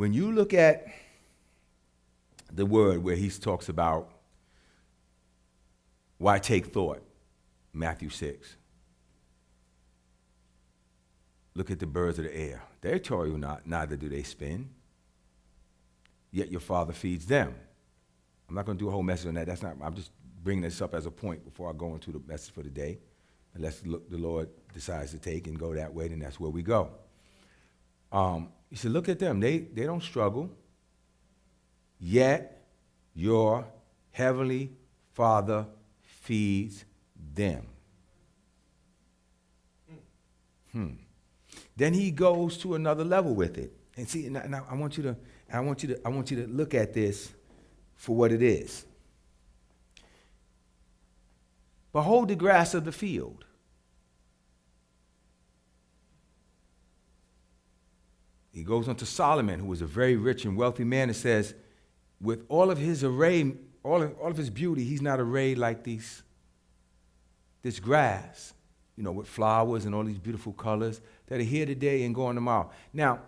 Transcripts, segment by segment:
When you look at the word where he talks about why take thought, Matthew 6. Look at the birds of the air. They toil you not, neither do they spin. Yet your Father feeds them. I'm not going to do a whole message on that. I'm just bringing this up as a point before I go into the message for the day. Unless the Lord decides to take and go that way, then that's where we go. He said, look at them. They don't struggle. Yet your heavenly Father feeds them. Then he goes to another level with it. And see, now I want you to look at this for what it is. Behold the grass of the field. He goes on to Solomon, who was a very rich and wealthy man, and says, with all of his array, all of his beauty, he's not arrayed like this grass, with flowers and all these beautiful colors that are here today and going tomorrow. Now,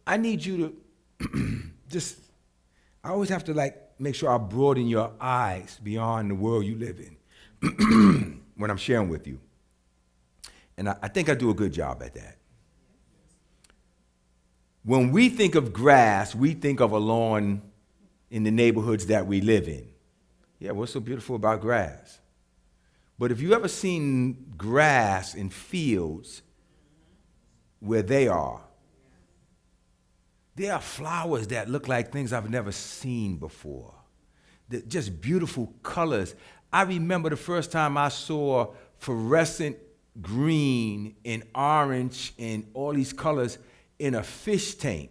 I need you to I always have to make sure I broaden your eyes beyond the world you live in when I'm sharing with you. And I think I do a good job at that. When we think of grass, we think of a lawn in the neighborhoods that we live in. Yeah, what's so beautiful about grass? But if you ever seen grass in fields where there are flowers that look like things I've never seen before. Just beautiful colors. I remember the first time I saw fluorescent green and orange and all these colors in a fish tank.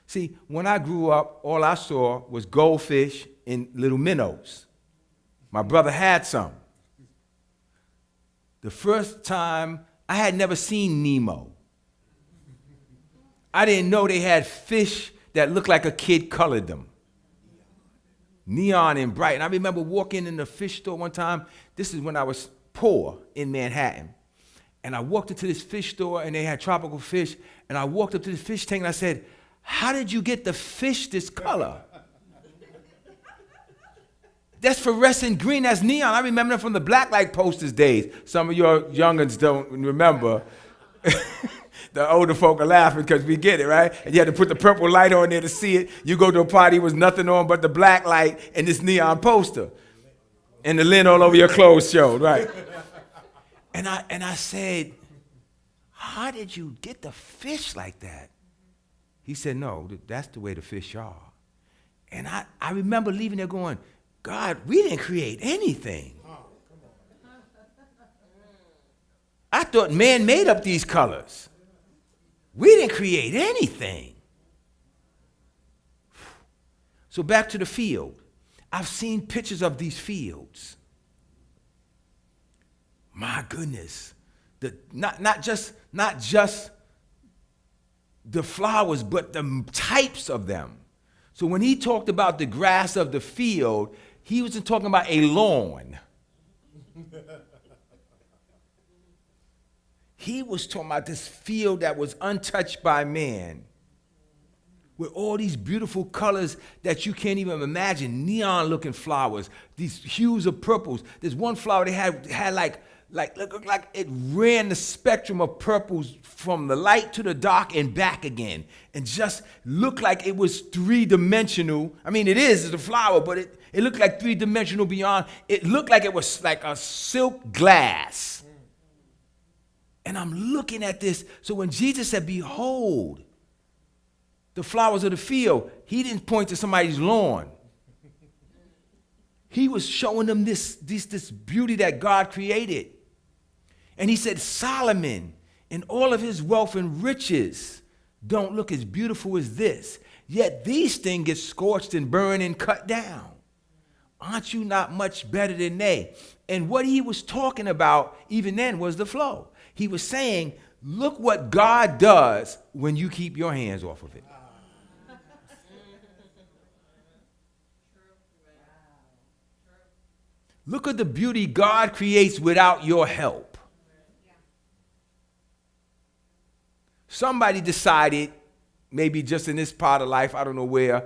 See, when I grew up, all I saw was goldfish and little minnows. My brother had some. The first time, I had never seen Nemo. I didn't know they had fish that looked like a kid colored them. Neon and bright. And I remember walking in the fish store one time. This is when I was poor in Manhattan. And I walked into this fish store and they had tropical fish. And I walked up to the fish tank and I said, how did you get the fish this color? That's fluorescent green, that's neon. I remember them from the Blacklight posters days. Some of your young'uns don't remember. The older folk are laughing because we get it, right? And you had to put the purple light on there to see it. You go to a party with nothing on but the black light and this neon poster. And the lint all over your clothes showed, right? And I said, how did you get the fish like that? He said, no, that's the way the fish are. And I remember leaving there going, God, we didn't create anything. I thought man made up these colors. We didn't create anything. So back to the field. I've seen pictures of these fields. My goodness. Not just the flowers, but the types of them. So when he talked about the grass of the field, he wasn't talking about a lawn. He was talking about this field that was untouched by man, with all these beautiful colors that you can't even imagine, neon-looking flowers, these hues of purples. There's one flower they had like it ran the spectrum of purples from the light to the dark and back again, and just looked like it was three-dimensional. I mean, it's a flower, but it looked like three-dimensional beyond. It looked like it was like a silk glass. And I'm looking at this. So when Jesus said, behold, the flowers of the field, he didn't point to somebody's lawn. He was showing them this beauty that God created. And he said, Solomon, in all of his wealth and riches, don't look as beautiful as this. Yet these things get scorched and burned and cut down. Aren't you not much better than they? And what he was talking about even then was the flow. He was saying, look what God does when you keep your hands off of it. Look at the beauty God creates without your help. Somebody decided maybe just in this part of life, I don't know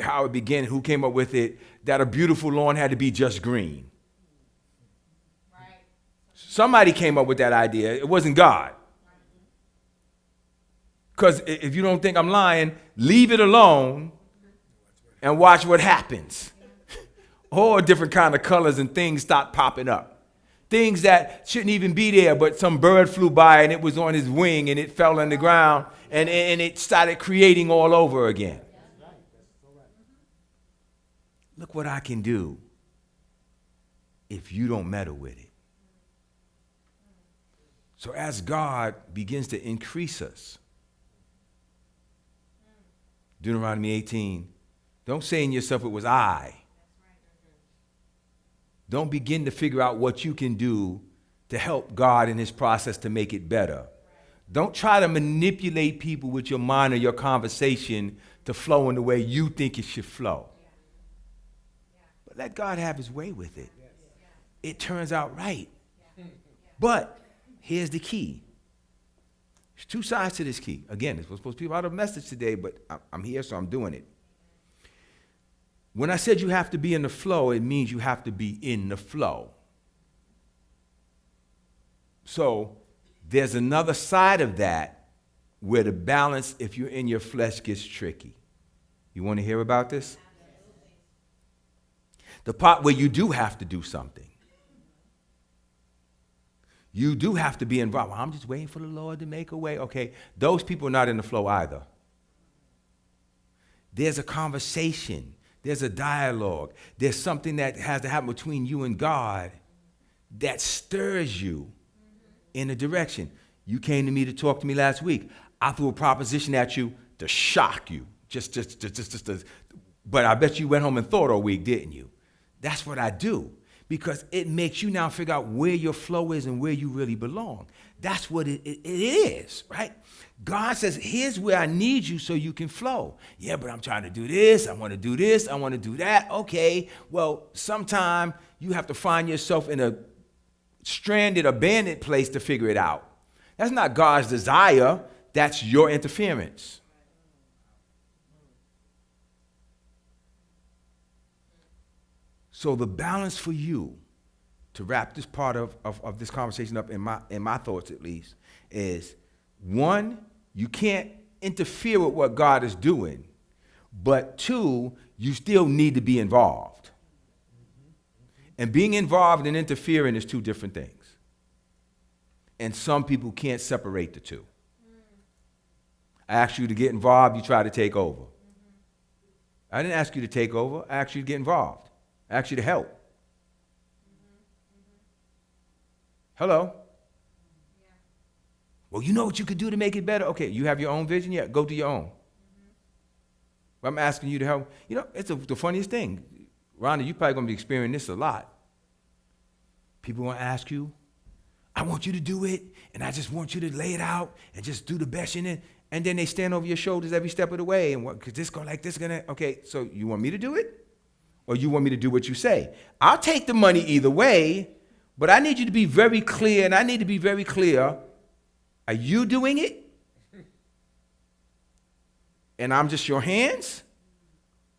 how it began, who came up with it, that a beautiful lawn had to be just green. Right. Somebody came up with that idea. It wasn't God. Because if you don't think I'm lying, leave it alone and watch what happens. All different kind of colors and things start popping up. Things that shouldn't even be there, but some bird flew by and it was on his wing and it fell on the ground and it started creating all over again. Look what I can do if you don't meddle with it. So as God begins to increase us, Deuteronomy 18, don't say in yourself it was I. Don't begin to figure out what you can do to help God in his process to make it better. Don't try to manipulate people with your mind or your conversation to flow in the way you think it should flow. But let God have his way with it. It turns out right. But here's the key. There's two sides to this key. Again, it's supposed to be about a message today, but I'm here, so I'm doing it. When I said you have to be in the flow, it means you have to be in the flow. So there's another side of that where the balance, if you're in your flesh, gets tricky. You want to hear about this? The part where you do have to do something. You do have to be involved. Well, I'm just waiting for the Lord to make a way. Okay, those people are not in the flow either. There's a conversation. There's a dialogue. There's something that has to happen between you and God that stirs you in a direction. You came to me to talk to me last week. I threw a proposition at you to shock you. But I bet you went home and thought all week, didn't you? That's what I do. Because it makes you now figure out where your flow is and where you really belong. That's what it is, right? God says, here's where I need you so you can flow. Yeah, but I'm trying to do this. I want to do this. I want to do that. Okay, well, sometime you have to find yourself in a stranded, abandoned place to figure it out. That's not God's desire. That's your interference. So the balance for you, to wrap this part of this conversation up in my thoughts at least, is one, you can't interfere with what God is doing, but two, you still need to be involved. And being involved and interfering is two different things. And some people can't separate the two. I asked you to get involved, you try to take over. I didn't ask you to take over, I asked you to get involved. I asked you to help. Hello? Yeah. Well, you know what you could do to make it better? Okay, you have your own vision? Yeah, go do your own. But I'm asking you to help. You know, it's the funniest thing. Rhonda, you're probably going to be experiencing this a lot. People want to ask you, I want you to do it, and I just want you to lay it out and just do the best in it. And then they stand over your shoulders every step of the way. And what, could this go like this? Okay, so you want me to do it? Or you want me to do what you say? I'll take the money either way, but I need you to be very clear, and I need to be very clear. Are you doing it? And I'm just your hands?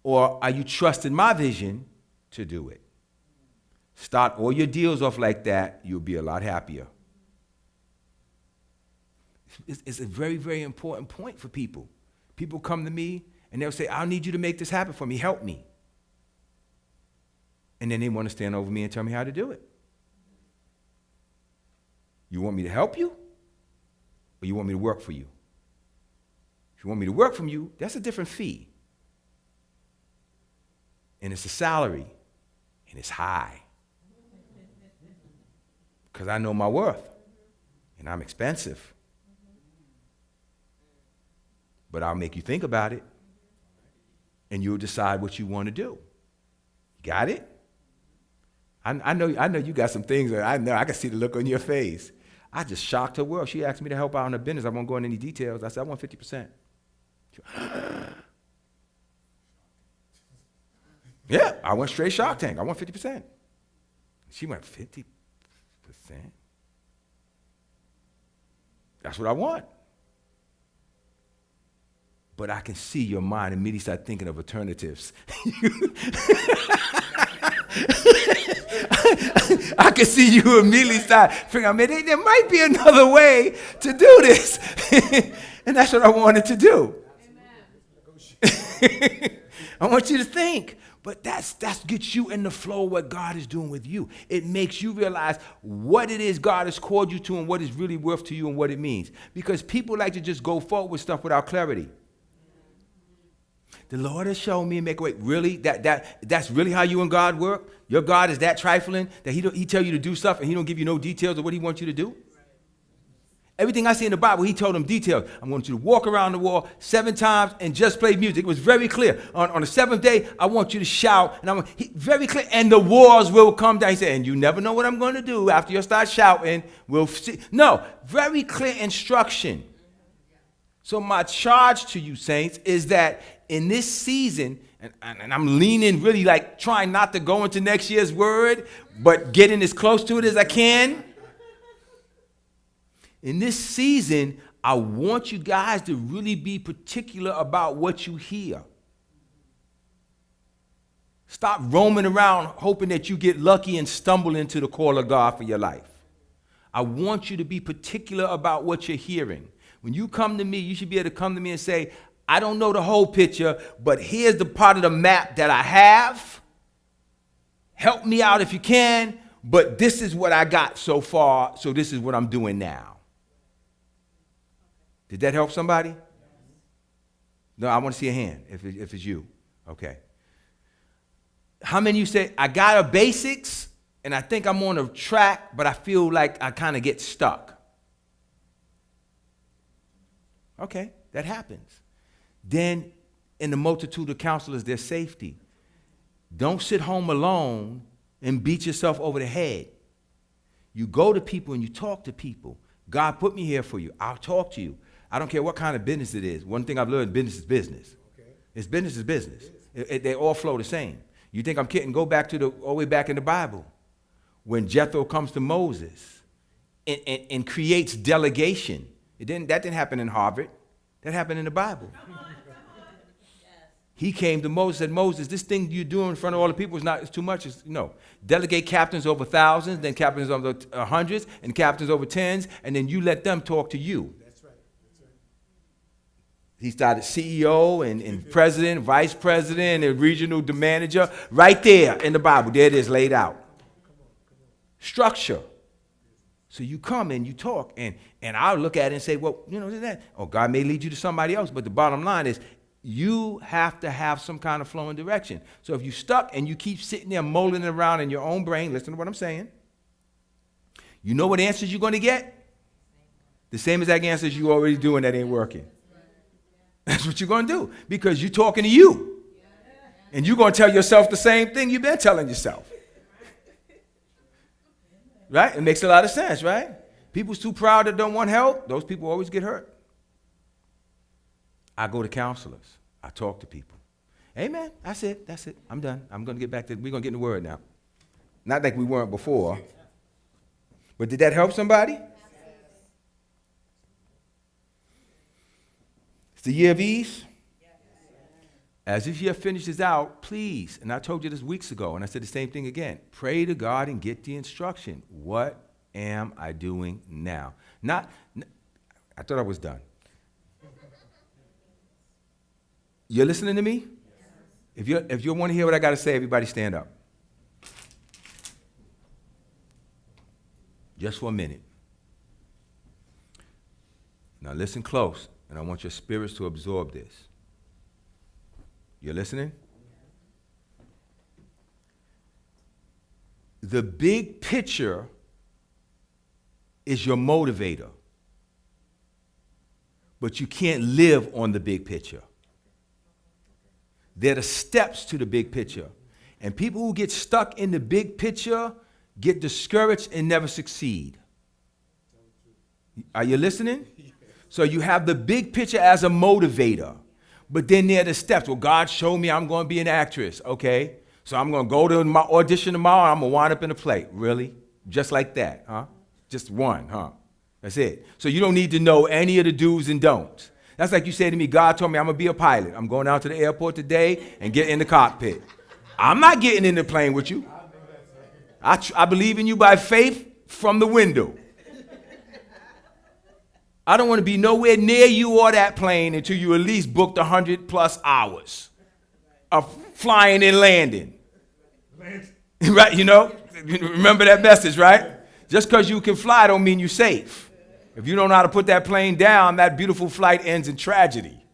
Or are you trusting my vision to do it? Start all your deals off like that, you'll be a lot happier. It's a very, very important point for people. People come to me, and they'll say, I need you to make this happen for me. Help me. And then they want to stand over me and tell me how to do it. You want me to help you? Or you want me to work for you? If you want me to work from you, that's a different fee. And it's a salary. And it's high. Because I know my worth. And I'm expensive. But I'll make you think about it. And you'll decide what you want to do. Got it? I know you got some things that I know. I can see the look on your face. I just shocked her world. She asked me to help out in her business. I won't go into any details. I said, I want 50%. Yeah, I went straight Shark Tank. I want 50%. She went 50%. That's what I want. but I can see your mind immediately start thinking of alternatives. I can see you immediately start figuring, man, there might be another way to do this. And that's what I wanted to do. I want you to think. But that's gets you in the flow of what God is doing with you. It makes you realize what it is God has called you to and what is really worth to you and what it means. Because people like to just go forward with stuff without clarity. The Lord has shown me and make a way. Really? That's really how you and God work? Your God is that trifling that he tell you to do stuff and he don't give you no details of what he wants you to do? Everything I see in the Bible, he told them details. I want you to walk around the wall 7 times and just play music. It was very clear. On the 7th day, I want you to shout. And very clear. And the walls will come down. He said, and you never know what I'm going to do after you start shouting. We'll see. No, very clear instruction. So my charge to you, saints, is that in this season, and I'm leaning really like trying not to go into next year's word, but getting as close to it as I can. In this season, I want you guys to really be particular about what you hear. Stop roaming around hoping that you get lucky and stumble into the call of God for your life. I want you to be particular about what you're hearing. When you come to me, you should be able to come to me and say, I don't know the whole picture, but here's the part of the map that I have. Help me out if you can, but this is what I got so far, so this is what I'm doing now. Did that help somebody? No, I want to see a hand if it's you. Okay. How many of you say, I got a basics and I think I'm on a track, but I feel like I kind of get stuck? Okay, that happens. Then in the multitude of counselors, there's safety. Don't sit home alone and beat yourself over the head. You go to people and you talk to people. God put me here for you. I'll talk to you. I don't care what kind of business it is. One thing I've learned, business is business. Okay. It's business is business. They all flow the same. You think I'm kidding? Go back to all the way back in the Bible. When Jethro comes to Moses and creates delegation. That didn't happen in Harvard. That happened in the Bible. He came to Moses and said, Moses, this thing you're doing in front of all the people it's too much. No. Delegate captains over thousands, then captains over hundreds, and captains over tens, and then you let them talk to you. He started CEO and president, vice president, and regional manager right there in the Bible. There it is laid out. Structure. So you come and you talk, and I'll look at it and say, well, that. Oh, God may lead you to somebody else, but the bottom line is you have to have some kind of flow and direction. So if you're stuck and you keep sitting there mulling around in your own brain, listen to what I'm saying. You know what answers you're going to get? The same exact answers you already doing that ain't working. That's what you're going to do because you're talking to you. And you're going to tell yourself the same thing you've been telling yourself. Right? It makes a lot of sense, right? People's too proud that don't want help. Those people always get hurt. I go to counselors. I talk to people. Amen. That's it. I'm done. I'm going to get back to, we're going to get in the word now. Not like we weren't before. But did that help somebody? It's the year of ease. As this year finishes out, please, and I told you this weeks ago, and I said the same thing again, pray to God and get the instruction. What am I doing now? I thought I was done. You're listening to me? If you want to hear what I got to say, everybody stand up. Just for a minute. Now listen close. And I want your spirits to absorb this. You're listening? The big picture is your motivator. But you can't live on the big picture. They're the steps to the big picture. And people who get stuck in the big picture get discouraged and never succeed. Are you listening? So you have the big picture as a motivator, but then there are the steps. Well, God showed me I'm going to be an actress. Okay, so I'm going to go to my audition tomorrow. And I'm going to wind up in a play. Really? Just like that, huh? Just one, huh? That's it. So you don't need to know any of the do's and don'ts. That's like you say to me, God told me I'm going to be a pilot. I'm going out to the airport today and get in the cockpit. I'm not getting in the plane with you. I believe in you by faith from the window. I don't want to be nowhere near you or that plane until you at least booked 100+ hours of flying and landing. Right, you know? Remember that message, right? Just because you can fly don't mean you're safe. If you don't know how to put that plane down, that beautiful flight ends in tragedy.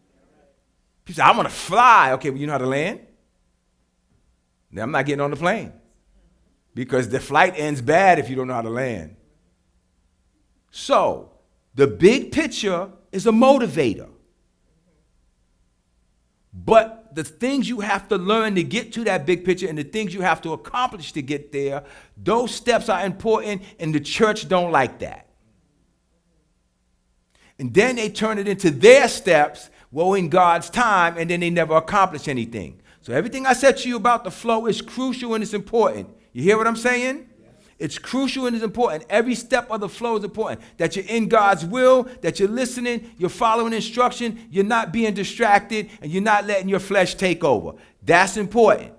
People say, I want to fly. Okay, well, you know how to land? Then I'm not getting on the plane. Because the flight ends bad if you don't know how to land. So, the big picture is a motivator. But the things you have to learn to get to that big picture and the things you have to accomplish to get there, those steps are important, and the church don't like that. And then they turn it into their steps, well, in God's time, and then they never accomplish anything. So everything I said to you about the flow is crucial and it's important. You hear what I'm saying? It's crucial and it's important. Every step of the flow is important. That you're in God's will, that you're listening, you're following instruction, you're not being distracted, and you're not letting your flesh take over. That's important.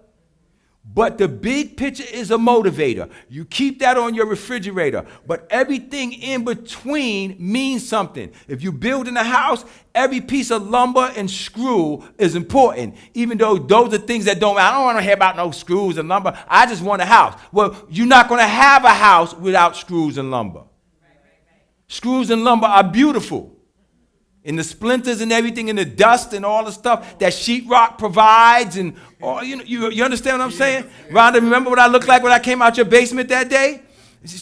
But the big picture is a motivator. You keep that on your refrigerator. But everything in between means something. If you're building a house, every piece of lumber and screw is important. Even though those are things that I don't want to hear about no screws and lumber. I just want a house. Well, you're not going to have a house without screws and lumber. Screws and lumber are beautiful. And the splinters and everything and the dust and all the stuff that sheetrock provides and all, you understand what I'm saying? Rhonda, remember what I looked like when I came out your basement that day?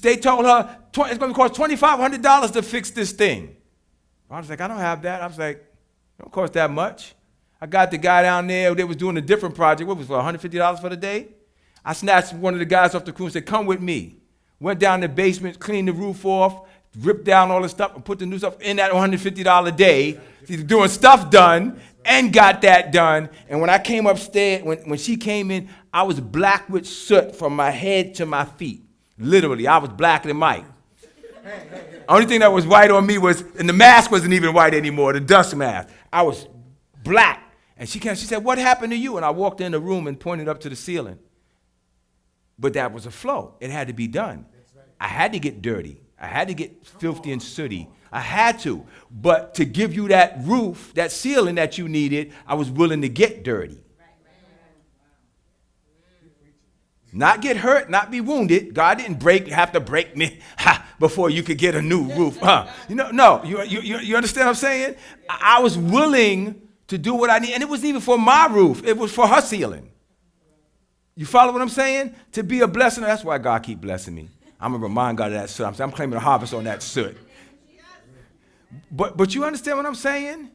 They told her it's going to cost $2,500 to fix this thing. I was like, I don't have that. I was like, it don't cost that much. I got the guy down there that was doing a different project. What was it, for $150 for the day? I snatched one of the guys off the crew and said, come with me. Went down the basement, cleaned the roof off, ripped down all the stuff and put the new stuff in that $150 a day. She's doing stuff done and got that done. And when I came upstairs, when she came in, I was black with soot from my head to my feet. Literally, I was blacker than Mike. Only thing that was white on me was, and the mask wasn't even white anymore, the dust mask. I was black. And she said, what happened to you? And I walked in the room and pointed up to the ceiling. But that was a flow. It had to be done. I had to get dirty. I had to get filthy and sooty. I had to. But to give you that roof, that ceiling that you needed, I was willing to get dirty. Not get hurt, not be wounded. God didn't have to break me before you could get a new roof. No, you understand what I'm saying? I was willing to do what I need. And it wasn't even for my roof. It was for her ceiling. You follow what I'm saying? To be a blessing. That's why God keep blessing me. I'm going to remind God of that soot. I'm claiming a harvest on that soot. But you understand what I'm saying?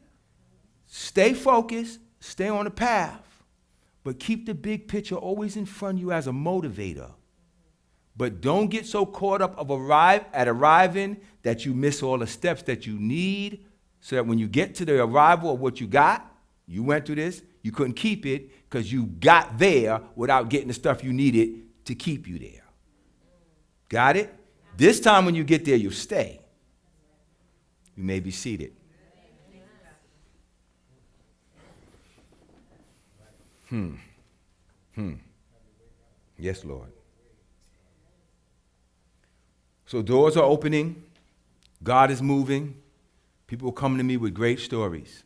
Stay focused. Stay on the path. But keep the big picture always in front of you as a motivator. But don't get so caught up of arriving that you miss all the steps that you need so that when you get to the arrival of what you got, you went through this, you couldn't keep it because you got there without getting the stuff you needed to keep you there. Got it? This time when you get there, you'll stay. You may be seated. Yes, Lord. So doors are opening. God is moving. People are coming to me with great stories.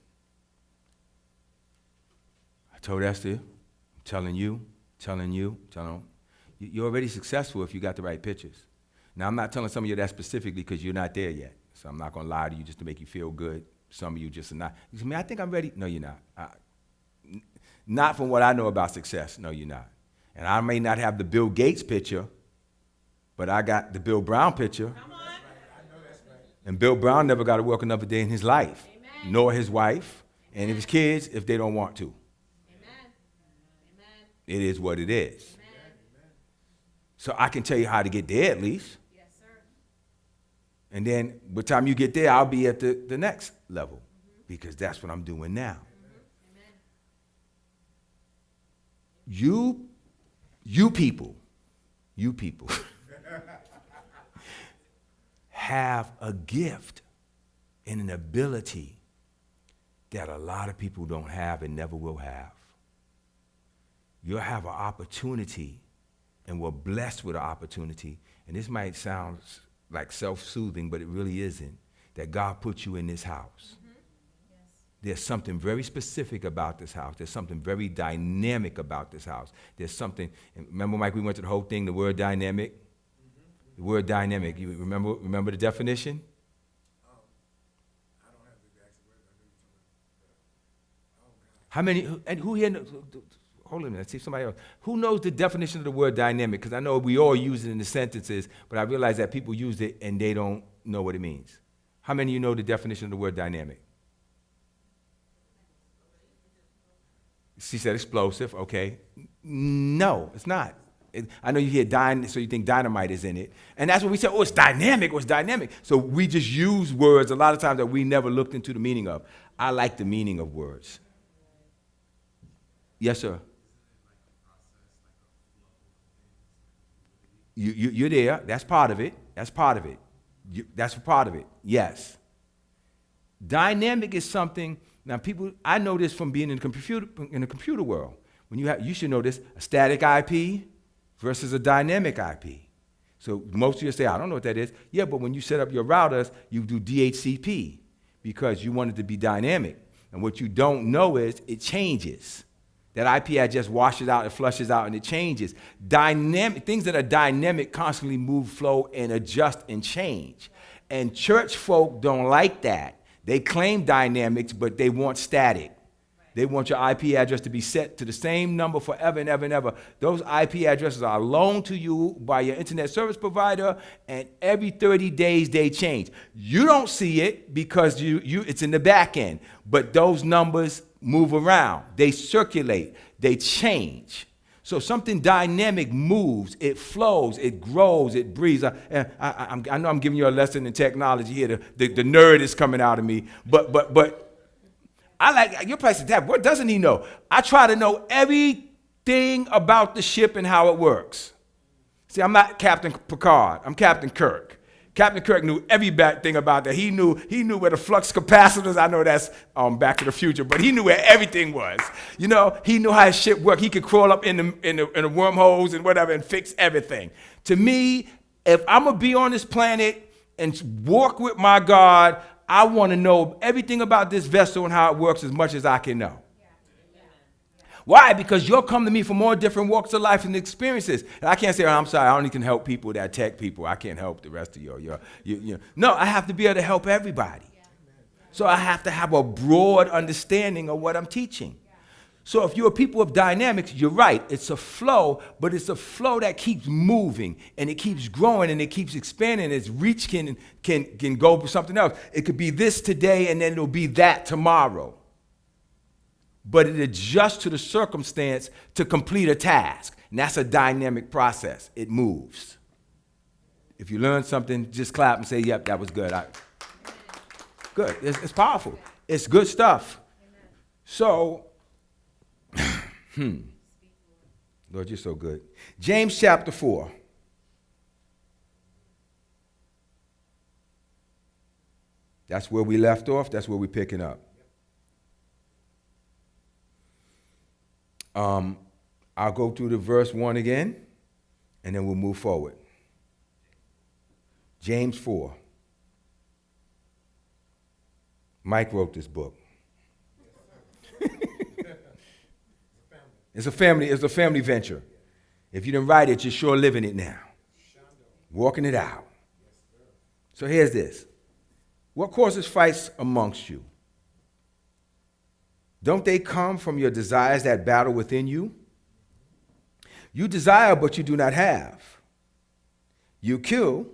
I told Esther, I'm telling you. You're already successful if you got the right pictures. Now, I'm not telling some of you that specifically because you're not there yet. So I'm not going to lie to you just to make you feel good. Some of you just are not. You say, man, I think I'm ready. No, you're not. Not from what I know about success. No, you're not. And I may not have the Bill Gates picture, but I got the Bill Brown picture. Come on. And Bill Brown never got to work another day in his life, Amen. Nor his wife, and his kids if they don't want to. Amen. It is what it is. So I can tell you how to get there at least. Yes, sir. And then by the time you get there, I'll be at the next level because that's what I'm doing now. You people have a gift and an ability that a lot of people don't have and never will have. You'll have an opportunity, and we're blessed with an opportunity, and this might sound like self-soothing, but it really isn't, that God put you in this house. Mm-hmm. Yes. There's something very specific about this house. There's something very dynamic about this house. There's something, remember, Mike, we went to the whole thing, the word dynamic? Mm-hmm. The word dynamic, you remember the definition? I don't have the exact word. How many, and who here, hold on a minute, let's see if somebody else. Who knows the definition of the word dynamic? Because I know we all use it in the sentences, but I realize that people use it and they don't know what it means. How many of you know the definition of the word dynamic? She said explosive, okay. No, it's not. I know you hear so you think dynamite is in it. And that's what we say, oh, it's dynamic, it's dynamic. So we just use words a lot of times that we never looked into the meaning of. I like the meaning of words. Yes, sir. You're there. That's part of it. That's part of it. That's part of it. Yes. Dynamic is something. Now, people, I know this from being in the computer world. When you should know this: a static IP versus a dynamic IP. So most of you say, I don't know what that is. Yeah, but when you set up your routers, you do DHCP because you want it to be dynamic. And what you don't know is it changes. That IP address washes out, it flushes out, and it changes. Dynamic things that are dynamic constantly move, flow, and adjust and change. And church folk don't like that. They claim dynamics, but they want static. They want your IP address to be set to the same number forever and ever and ever. Those IP addresses are loaned to you by your internet service provider, and every 30 days they change. You don't see it because it's in the back end, but those numbers move around, they circulate, they change. So something dynamic moves, it flows, it grows, it breathes. I know I'm giving you a lesson in technology here. The nerd is coming out of me, but I like your place. Dad, what doesn't he know? I try to know everything about the ship and how it works. See, I'm not Captain Picard. I'm Captain Kirk. Captain Kirk knew every bad thing about that. He knew where the flux capacitors, I know that's Back to the Future, but he knew where everything was. You know, he knew how his ship worked. He could crawl up in the wormholes and whatever and fix everything. To me, if I'm going to be on this planet and walk with my God, I want to know everything about this vessel and how it works as much as I can know. Why? Because you'll come to me from all different walks of life and experiences. And I can't say, I'm sorry, I only can help people that tech people. I can't help the rest of you. No, I have to be able to help everybody. So I have to have a broad understanding of what I'm teaching. So if you're a people of dynamics, you're right. It's a flow, but it's a flow that keeps moving, and it keeps growing, and it keeps expanding. Its reach can go for something else. It could be this today, and then it'll be that tomorrow. But it adjusts to the circumstance to complete a task. And that's a dynamic process. It moves. If you learn something, just clap and say, yep, that was good. Good. It's powerful. It's good stuff. So, Lord, you're so good. James chapter 4. That's where we left off. That's where we're picking up. I'll go through the verse 1 again, and then we'll move forward. James 4. Mike wrote this book. It's a family venture. If you didn't write it, you're sure living it now. Walking it out. So here's this. What causes fights amongst you? Don't they come from your desires that battle within you? You desire, but you do not have. You kill.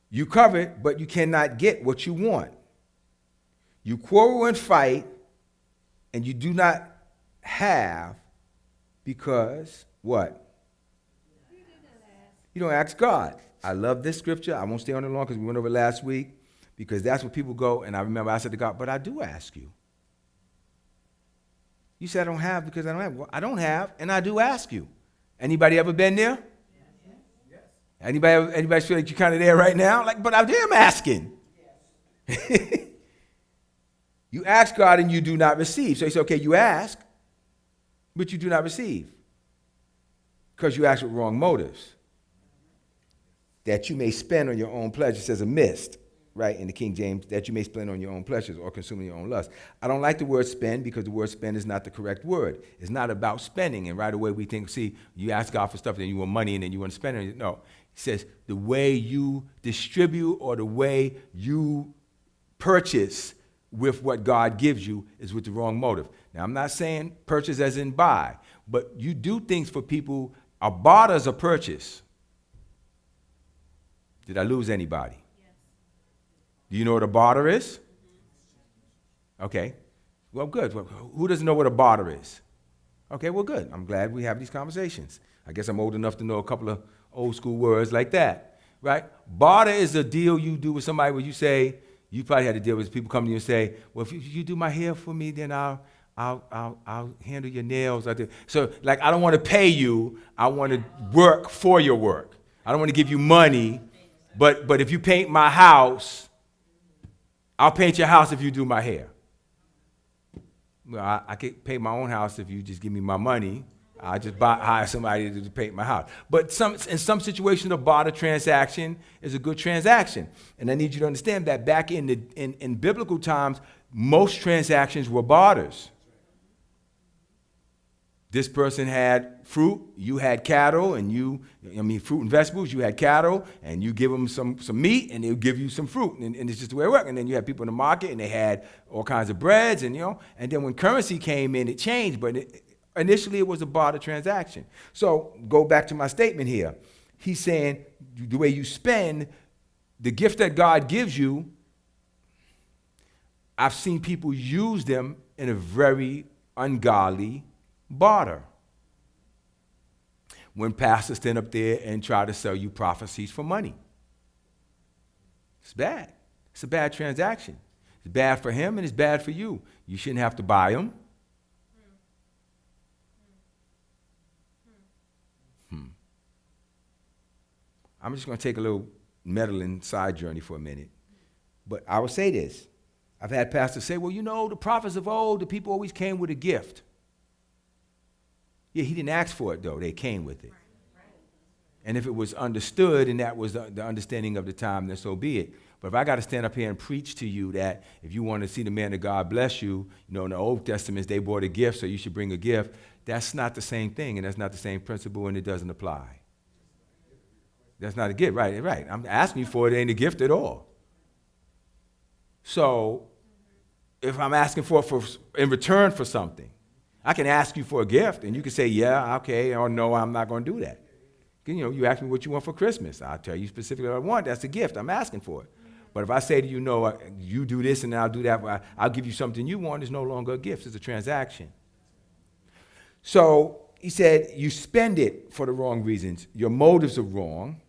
You covet, but you cannot get what you want. You quarrel and fight, and you do not have because what? You don't ask God. I love this scripture. I won't stay on it long because we went over it last week, because that's where people go. And I remember I said to God, but I do ask you. You said I don't have because I don't have. Well, I don't have, and I do ask you. Anybody ever been there? Yes. Anybody feel like you're kind of there right now? Like, but I am asking. Yes. You ask God and you do not receive. So he said, okay, you ask, but you do not receive. Because you ask with wrong motives. That you may spend on your own pleasures, says a mist, right, in the King James, that you may spend on your own pleasures or consume your own lust. I don't like the word spend because the word spend is not the correct word. It's not about spending. And right away we think, see, you ask God for stuff, then you want money and then you want to spend it. No. He says the way you distribute or the way you purchase with what God gives you is with the wrong motive. Now, I'm not saying purchase as in buy, but you do things for people. A barter is a purchase. Did I lose anybody? Yes. Do you know what a barter is? Okay. Well, good. Well, who doesn't know what a barter is? Okay, well, good. I'm glad we have these conversations. I guess I'm old enough to know a couple of old school words like that, right? Barter is a deal you do with somebody where you say, you probably had to deal with people come to you and say, well, if you do my hair for me, then I'll handle your nails. So, like, I don't want to pay you. I want to work for your work. I don't want to give you money. But if you paint my house, I'll paint your house if you do my hair. Well, I can paint my own house if you just give me my money. I just hire somebody to paint my house. But in some situations, a barter transaction is a good transaction. And I need you to understand that back in biblical times, most transactions were barters. This person had fruit, you had cattle, and fruit and vegetables, you had cattle, and you give them some meat, and they'll give you some fruit, and it's just the way it worked. And then you had people in the market, and they had all kinds of breads, and then when currency came in, it changed, but initially it was a barter transaction. So go back to my statement here. He's saying the way you spend, the gift that God gives you, I've seen people use them in a very ungodly barter. When pastors stand up there and try to sell you prophecies for money. It's bad. It's a bad transaction. It's bad for him and it's bad for you. You shouldn't have to buy them. I'm just going to take a little meddling side journey for a minute. But I will say this. I've had pastors say, well, the prophets of old, the people always came with a gift. Yeah, he didn't ask for it, though. They came with it. And if it was understood and that was the understanding of the time, then so be it. But if I got to stand up here and preach to you that if you want to see the man of God bless you, in the Old Testament, they brought a gift, so you should bring a gift. That's not the same thing, and that's not the same principle, and it doesn't apply. That's not a gift, right. I'm asking you for it, it ain't a gift at all. So if I'm asking for in return for something, I can ask you for a gift, and you can say, yeah, okay, or no, I'm not going to do that. You ask me what you want for Christmas. I'll tell you specifically what I want. That's a gift. I'm asking for it. But if I say to you, no, you do this and I'll do that, I'll give you something you want, it's no longer a gift. It's a transaction. So he said, you spend it for the wrong reasons. Your motives are wrong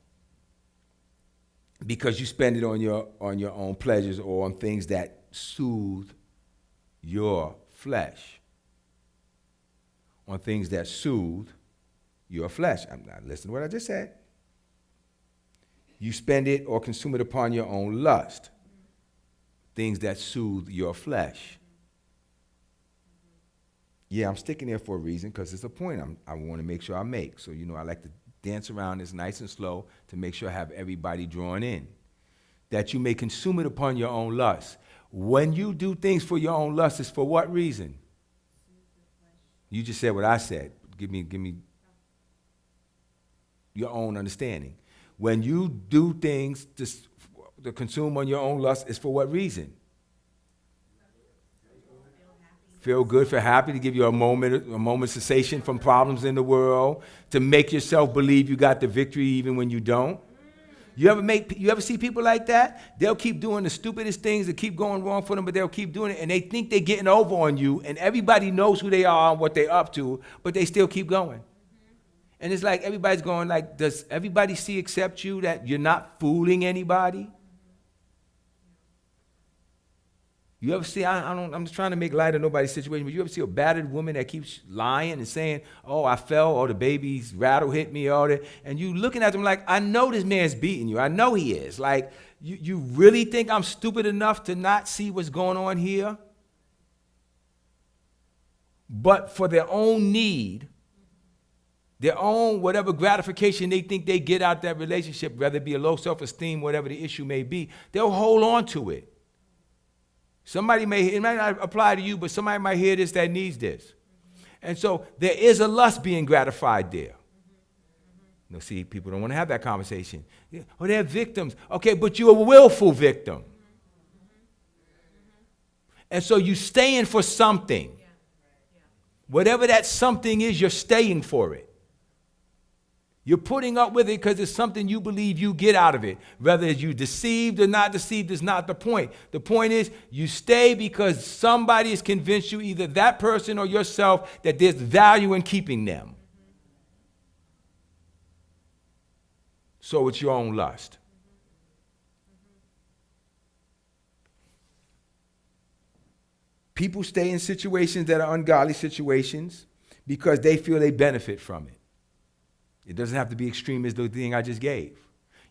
because you spend it on your own pleasures or on things that soothe your flesh. On things that soothe your flesh. I'm not listening to what I just said. You spend it or consume it upon your own lust. Things that soothe your flesh. Yeah, I'm sticking there for a reason because it's a point I want to make sure I make. So, I like to dance around this nice and slow to make sure I have everybody drawn in. That you may consume it upon your own lust. When you do things for your own lust, it's for what reason? You just said what I said. Give me your own understanding. When you do things to consume on your own lust, it's for what reason? Feel good, feel happy, to give you a moment's cessation from problems in the world, to make yourself believe you got the victory even when you don't. You ever see people like that? They'll keep doing the stupidest things that keep going wrong for them, but they'll keep doing it, and they think they're getting over on you, and everybody knows who they are and what they're up to, but they still keep going. And it's like everybody's going like, does everybody see except you that you're not fooling anybody? You ever see, I'm just trying to make light of nobody's situation, but you ever see a battered woman that keeps lying and saying, oh, I fell, or the baby's rattle hit me, or that, and you looking at them like, I know this man's beating you. I know he is. Like, you really think I'm stupid enough to not see what's going on here? but for their own need, their own whatever gratification they think they get out that relationship, whether it be a low self-esteem, whatever the issue may be, they'll hold on to it. Somebody it might not apply to you, but somebody might hear this that needs this. And so there is a lust being gratified there. No, see, people don't want to have that conversation. Oh, they're victims. Okay, but you're a willful victim. And so you staying for something. Whatever that something is, you're staying for it. You're putting up with it because it's something you believe you get out of it. Whether you deceived or not deceived is not the point. The point is you stay because somebody has convinced you, either that person or yourself, that there's value in keeping them. So it's your own lust. People stay in situations that are ungodly situations because they feel they benefit from it. It doesn't have to be extreme as the thing I just gave.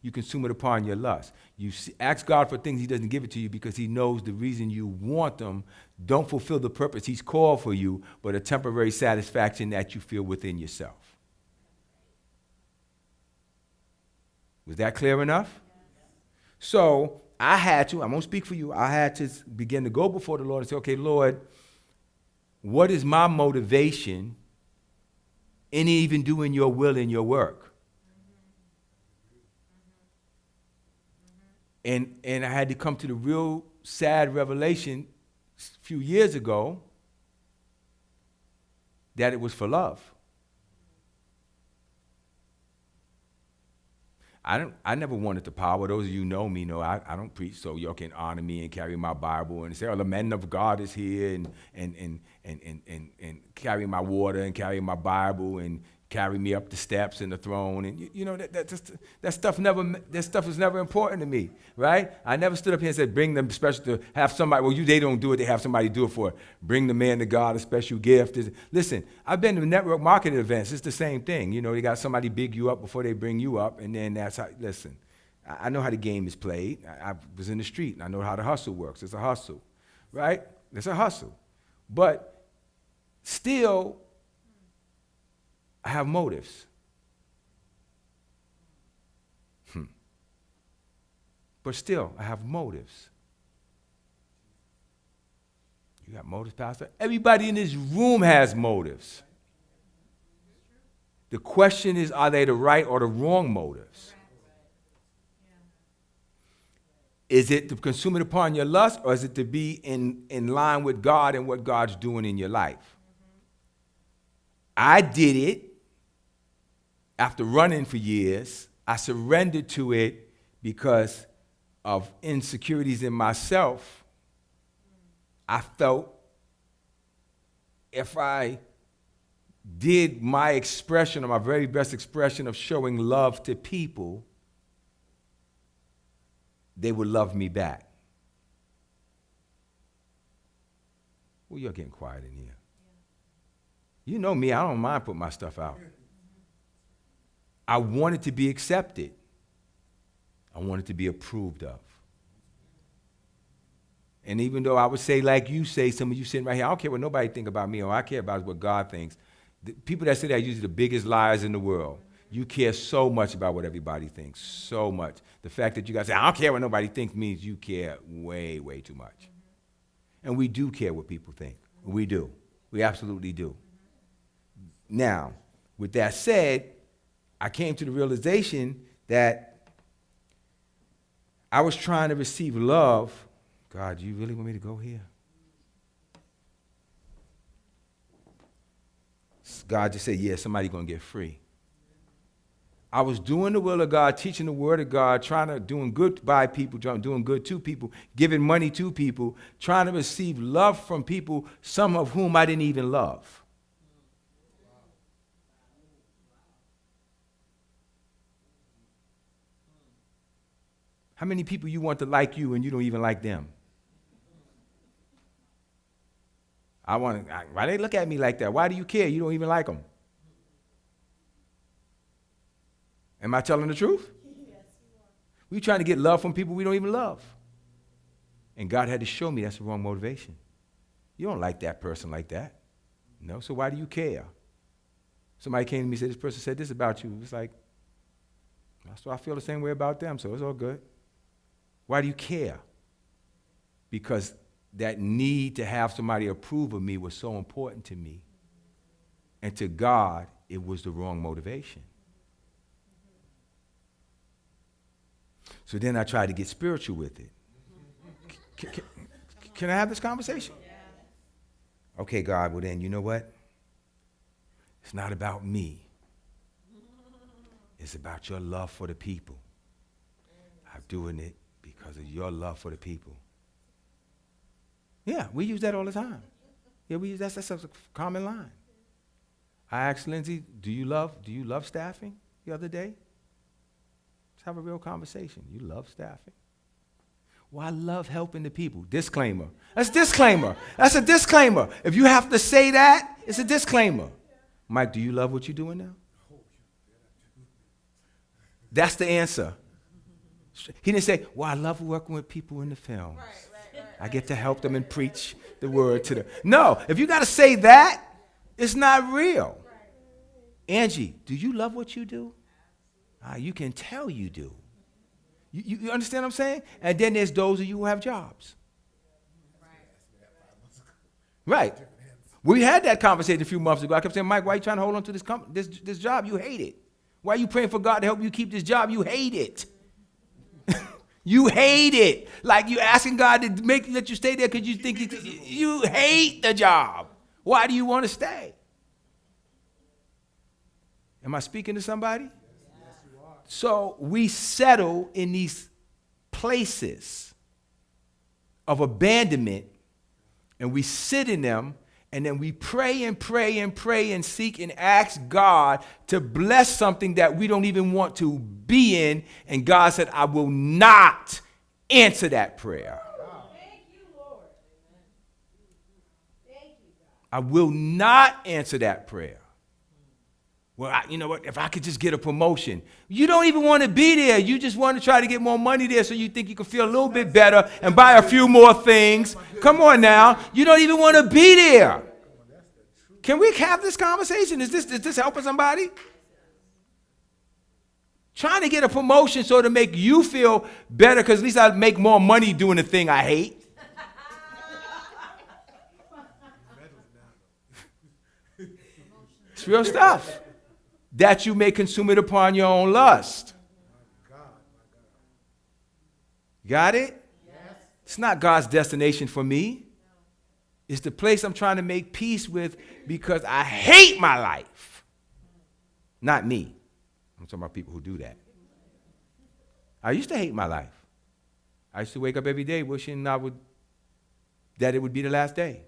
You consume it upon your lust. You ask God for things he doesn't give it to you because he knows the reason you want them don't fulfill the purpose he's called for you, but a temporary satisfaction that you feel within yourself. Was that clear enough? So I had to, I'm going to speak for you, I had to begin to go before the Lord and say, okay, Lord, what is my motivation in even doing your will and your work? And I had to come to the real sad revelation a few years ago that it was for love. I never wanted the power. Those of you who know me know I don't preach so y'all can honor me and carry my Bible and say, oh, the man of God is here and carry my water and carry my Bible and carry me up the steps and the throne. And you know that stuff is never important to me, right? I never stood up here and said, bring them special to have somebody. Well, they don't do it. They have somebody do it for it. Bring the man to God a special gift. Listen, I've been to network marketing events. It's the same thing. You know, they got somebody big you up before they bring you up, and then that's how. Listen, I know how the game is played. I was in the street, and I know how the hustle works. It's a hustle, right? It's a hustle, but still, I have motives. But still, I have motives. You got motives, Pastor? Everybody in this room has motives. The question is, are they the right or the wrong motives? Is it to consume it upon your lust, or is it to be in line with God and what God's doing in your life? I did it after running for years. I surrendered to it because of insecurities in myself. I felt if I did my expression, or my very best expression of showing love to people, they would love me back. Well, you're getting quiet in here. You know me, I don't mind putting my stuff out. I wanted to be accepted. I wanted to be approved of. And even though I would say, like you say, some of you sitting right here, I don't care what nobody think about me, or I care about what God thinks. The people that say that are usually the biggest liars in the world. You care so much about what everybody thinks, so much. The fact that you guys say, I don't care what nobody thinks, means you care way, way too much. And we do care what people think. We do. We absolutely do. Now, with that said, I came to the realization that I was trying to receive love. God, you really want me to go here? God just said, yeah, somebody's going to get free. I was doing the will of God, teaching the word of God, doing good by people, doing good to people, giving money to people, trying to receive love from people, some of whom I didn't even love. How many people you want to like you and you don't even like them? Why they look at me like that? Why do you care? You don't even like them. Am I telling the truth? Yes, you are. We're trying to get love from people we don't even love. And God had to show me that's the wrong motivation. You don't like that person like that. No, so why do you care? Somebody came to me and said, this person said this about you. It's like, so I feel the same way about them, so it's all good. Why do you care? Because that need to have somebody approve of me was so important to me. And to God, it was the wrong motivation. So then I tried to get spiritual with it. Can I have this conversation? Okay, God, well then, you know what? It's not about me. It's about your love for the people. I'm doing it because of your love for the people. Yeah, we use that all the time. Yeah, we use that's a common line. I asked Lindsay, do you love staffing the other day? Let's have a real conversation. You love staffing? Well, I love helping the people. Disclaimer. That's a disclaimer. That's a disclaimer. If you have to say that, it's a disclaimer. Mike, do you love what you're doing now? That's the answer. He didn't say, well, I love working with people in the films. Right. I get to help them and preach the word to them. No, if you got to say that, it's not real. Angie, do you love what you do? You can tell you do. You understand what I'm saying? And then there's those of you who have jobs. Right. We had that conversation a few months ago. I kept saying, Mike, why are you trying to hold on to this job? You hate it. Why are you praying for God to help you keep this job? You hate it. You hate it. Like you asking God to let you stay there because you think you hate the job. Why do you want to stay? Am I speaking to somebody? Yes, you are. So we settle in these places of abandonment, and we sit in them, and then we pray and pray and pray and seek and ask God to bless something that we don't even want to be in. And God said, I will not answer that prayer. Thank you, Lord. Thank you, God. I will not answer that prayer. Well, you know what? If I could just get a promotion. You don't even want to be there. You just want to try to get more money there so you think you can feel a little bit better and buy a few more things. Come on now. You don't even want to be there. Can we have this conversation? Is this helping somebody? Trying to get a promotion so to make you feel better because at least I make more money doing the thing I hate. It's real stuff. That you may consume it upon your own lust. Got it? Yes. It's not God's destination for me. It's the place I'm trying to make peace with because I hate my life. Not me. I'm talking about people who do that. I used to hate my life. I used to wake up every day wishing that it would be the last day.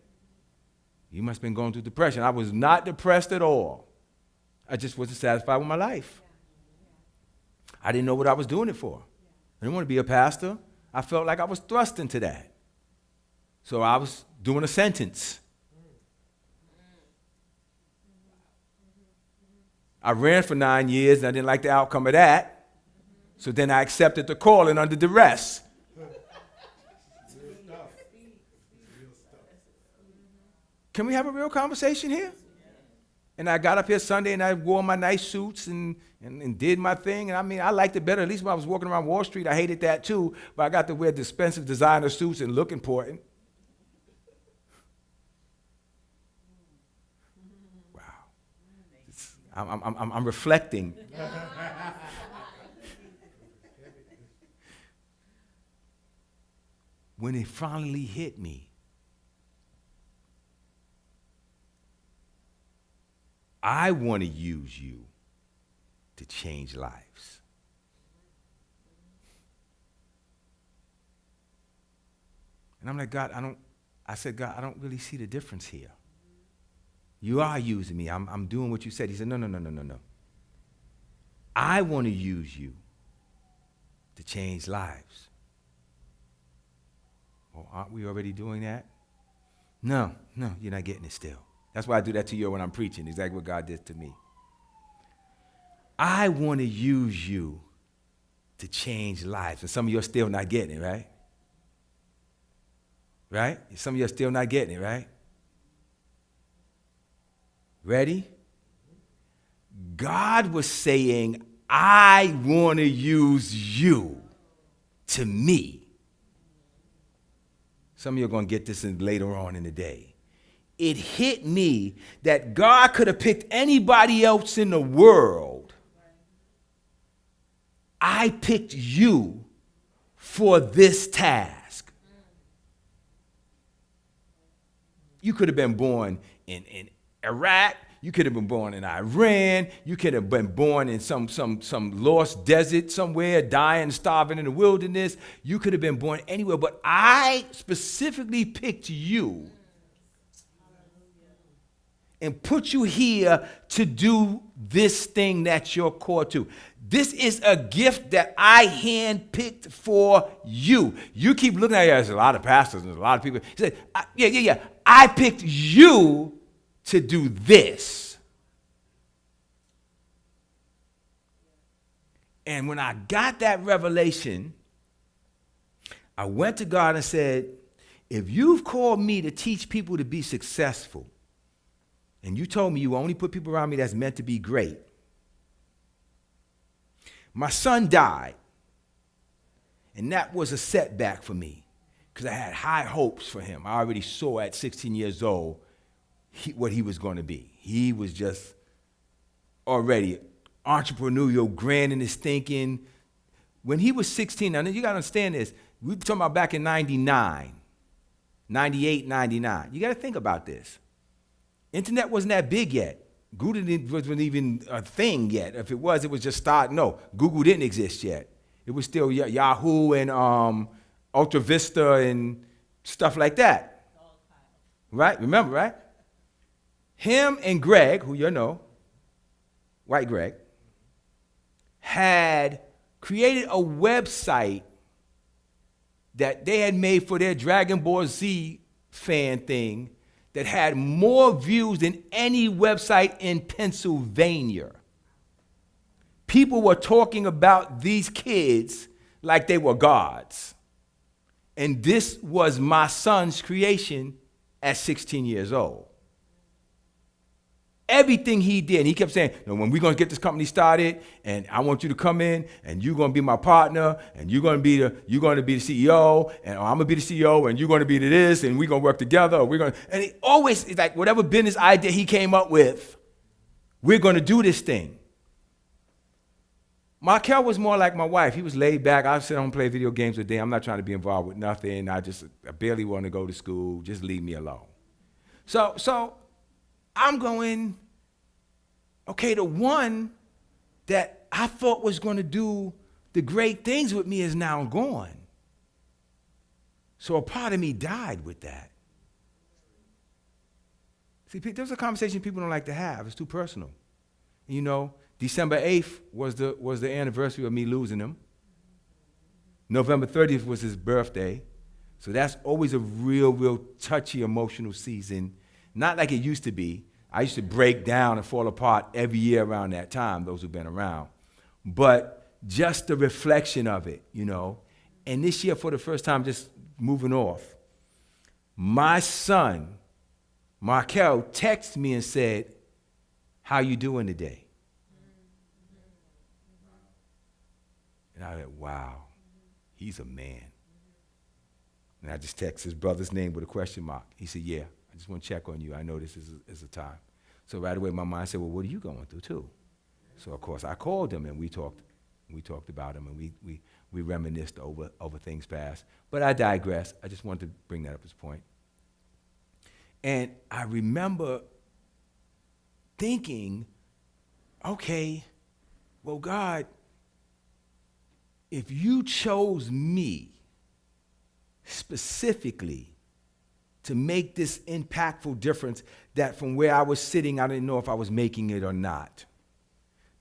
You must have been going through depression. I was not depressed at all. I just wasn't satisfied with my life. I didn't know what I was doing it for. I didn't want to be a pastor. I felt like I was thrust into that. So I was doing a sentence. I ran for 9 years, and I didn't like the outcome of that. So then I accepted the calling under duress. Can we have a real conversation here? And I got up here Sunday and I wore my nice suits and did my thing. And I mean, I liked it better. At least when I was walking around Wall Street, I hated that too. But I got to wear the expensive designer suits and look important. Wow. I'm reflecting. When it finally hit me, I want to use you to change lives. And I'm like, God, I said, God, I don't really see the difference here. You are using me. I'm doing what you said. He said, no. I want to use you to change lives. Well, aren't we already doing that? No, you're not getting it still. That's why I do that to you when I'm preaching, exactly what God did to me. I want to use you to change lives. And some of you are still not getting it, right? Right? Some of you are still not getting it, right? Ready? God was saying, I want to use you to me. Some of you are going to get this in later on in the day. It hit me that God could have picked anybody else in the world. I picked you for this task. You could have been born in Iraq. You could have been born in Iran. You could have been born in some lost desert somewhere, dying, starving in the wilderness. You could have been born anywhere, but I specifically picked you and put you here to do this thing that you're called to. This is a gift that I handpicked for you. You keep looking at it, there's a lot of pastors and there's a lot of people. He said, yeah. I picked you to do this. And when I got that revelation, I went to God and said, if you've called me to teach people to be successful, and you told me you only put people around me that's meant to be great, my son died, and that was a setback for me because I had high hopes for him. I already saw at 16 years old what he was going to be. He was just already entrepreneurial, grand in his thinking. When he was 16, now you got to understand this. We're talking about back in 99, 98, 99. You got to think about this. Internet wasn't that big yet. Google wasn't even a thing yet. If it was just starting. No, Google didn't exist yet. It was still Yahoo and Ultra Vista and stuff like that. Right? Remember, right? Him and Greg, who you know, White Greg, had created a website that they had made for their Dragon Ball Z fan thing that had more views than any website in Pennsylvania. People were talking about these kids like they were gods. And this was my son's creation at 16 years old. Everything he did, and he kept saying, no, when we're going to get this company started, and I want you to come in, and you're going to be my partner, and you're going to be the CEO, and I'm going to be the CEO, and you're going to be this, and we're going to work together, and he always, it's like whatever business idea he came up with, we're going to do this thing. Markel was more like my wife. He was laid back. I sit home and play video games with them. I'm not trying to be involved with nothing. I barely want to go to school. Just leave me alone. So I'm going, okay, the one that I thought was going to do the great things with me is now gone. So a part of me died with that. See, there's a conversation people don't like to have. It's too personal. You know, December 8th was the anniversary of me losing him. November 30th was his birthday. So that's always a real touchy emotional season. Not like it used to be. I used to break down and fall apart every year around that time, those who've been around. But just the reflection of it, you know. And this year, for the first time, just moving off, my son, Markel, texted me and said, how you doing today? And I went, wow, he's a man. And I just texted his brother's name with a question mark. He said, yeah, I just want to check on you. I know this is a time. So right away, my mind said, well, what are you going through too? So of course, I called him and we talked about him and we reminisced over things past. But I digress. I just wanted to bring that up as a point. And I remember thinking, okay, well, God, if you chose me specifically to make this impactful difference, that from where I was sitting, I didn't know if I was making it or not.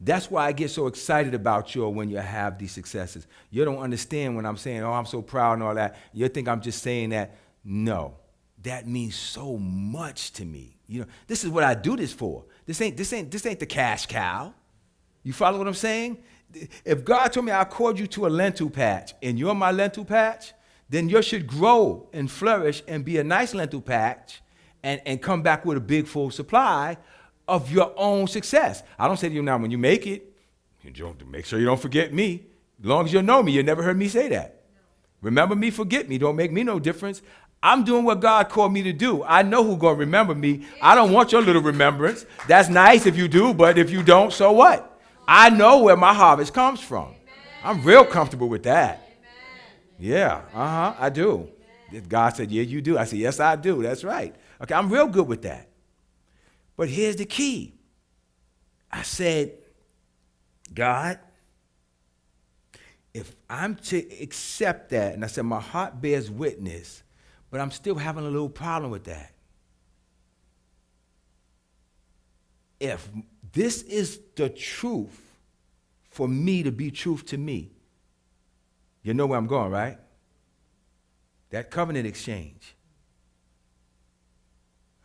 That's why I get so excited about you when you have these successes. You don't understand when I'm saying, oh, I'm so proud and all that. You think I'm just saying that. No, that means so much to me. You know, this is what I do this for. This ain't the cash cow. You follow what I'm saying? If God told me I called you to a lentil patch and you're my lentil patch, then you should grow and flourish and be a nice lentil patch and come back with a big full supply of your own success. I don't say to you now, when you make it, make sure you don't forget me. As long as you know me, you never heard me say that. Remember me, forget me. Don't make me no difference. I'm doing what God called me to do. I know who's going to remember me. I don't want your little remembrance. That's nice if you do, but if you don't, so what? I know where my harvest comes from. I'm real comfortable with that. Yeah, I do. God said, yeah, you do. I said, yes, I do. That's right. Okay, I'm real good with that. But here's the key. I said, God, if I'm to accept that, and I said, my heart bears witness, but I'm still having a little problem with that. If this is the truth for me to be truth to me, you know where I'm going, right? That covenant exchange.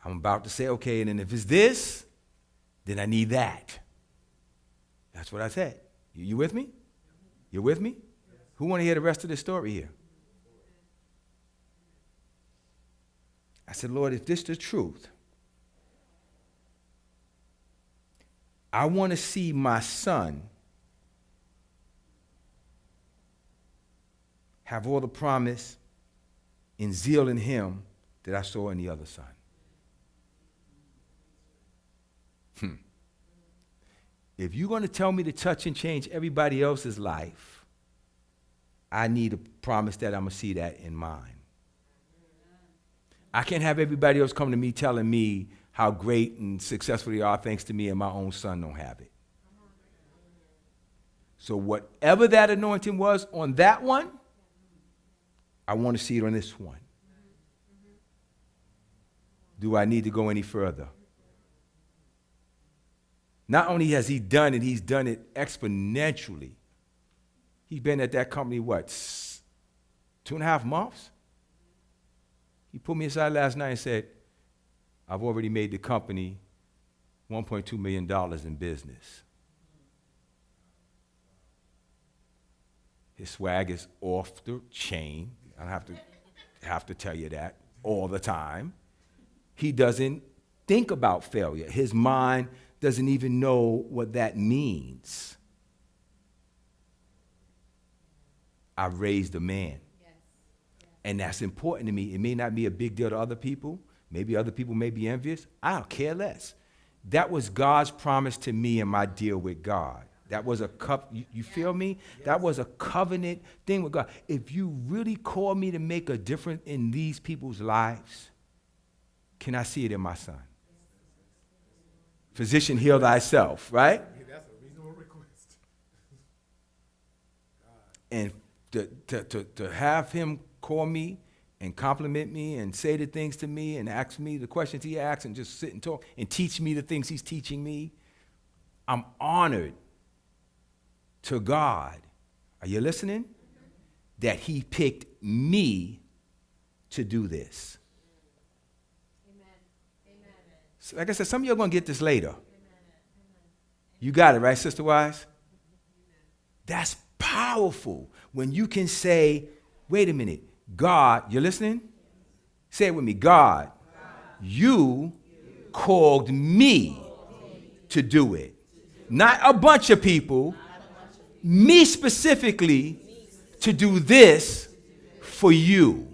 I'm about to say, okay, and then if it's this, then I need that. That's what I said. You with me? You with me? Who want to hear the rest of the story here? I said, Lord, if this is the truth, I want to see my son have all the promise and zeal in him that I saw in the other son. If you're going to tell me to touch and change everybody else's life, I need a promise that I'm going to see that in mine. I can't have everybody else come to me telling me how great and successful they are thanks to me, and my own son don't have it. So whatever that anointing was on that one, I want to see it on this one. Do I need to go any further? Not only has he done it, he's done it exponentially. He's been at that company, what, 2.5 months? He pulled me aside last night and said, I've already made the company $1.2 million in business. His swag is off the chain. I don't have to tell you that all the time. He doesn't think about failure. His mind doesn't even know what that means. I raised a man. Yes. And that's important to me. It may not be a big deal to other people. Maybe other people may be envious. I don't care less. That was God's promise to me in my deal with God. That was a you feel me? Yes. That was a covenant thing with God. If you really call me to make a difference in these people's lives, can I see it in my son? Physician, heal thyself, right? Yeah, that's a reasonable request. And to have him call me and compliment me and say the things to me and ask me the questions he asks and just sit and talk and teach me the things he's teaching me, I'm honored to God. Are you listening? That he picked me to do this. So like I said, some of you are going to get this later. You got it, right, Sister Wise? That's powerful when you can say, wait a minute, God, you listening? Say it with me. God, you called me to do it. Not a bunch of people, me specifically to do this for you.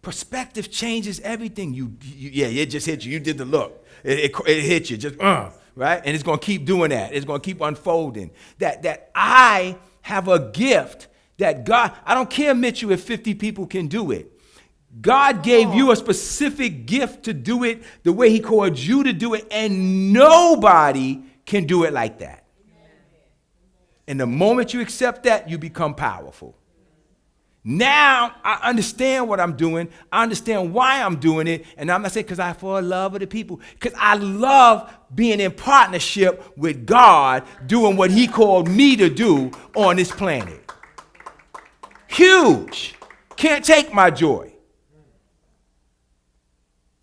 Perspective changes everything. It just hit you. You did the look. It hit you. Just right, and it's going to keep doing that. It's going to keep unfolding. That I have a gift that God. I don't care, Mitchell, if 50 people can do it. God gave you a specific gift to do it the way He called you to do it, and nobody can do it like that. And the moment you accept that, you become powerful. Now I understand what I'm doing. I understand why I'm doing it. And I'm not saying because I for love of the people. Because I love being in partnership with God, doing what He called me to do on this planet. Huge. Can't take my joy.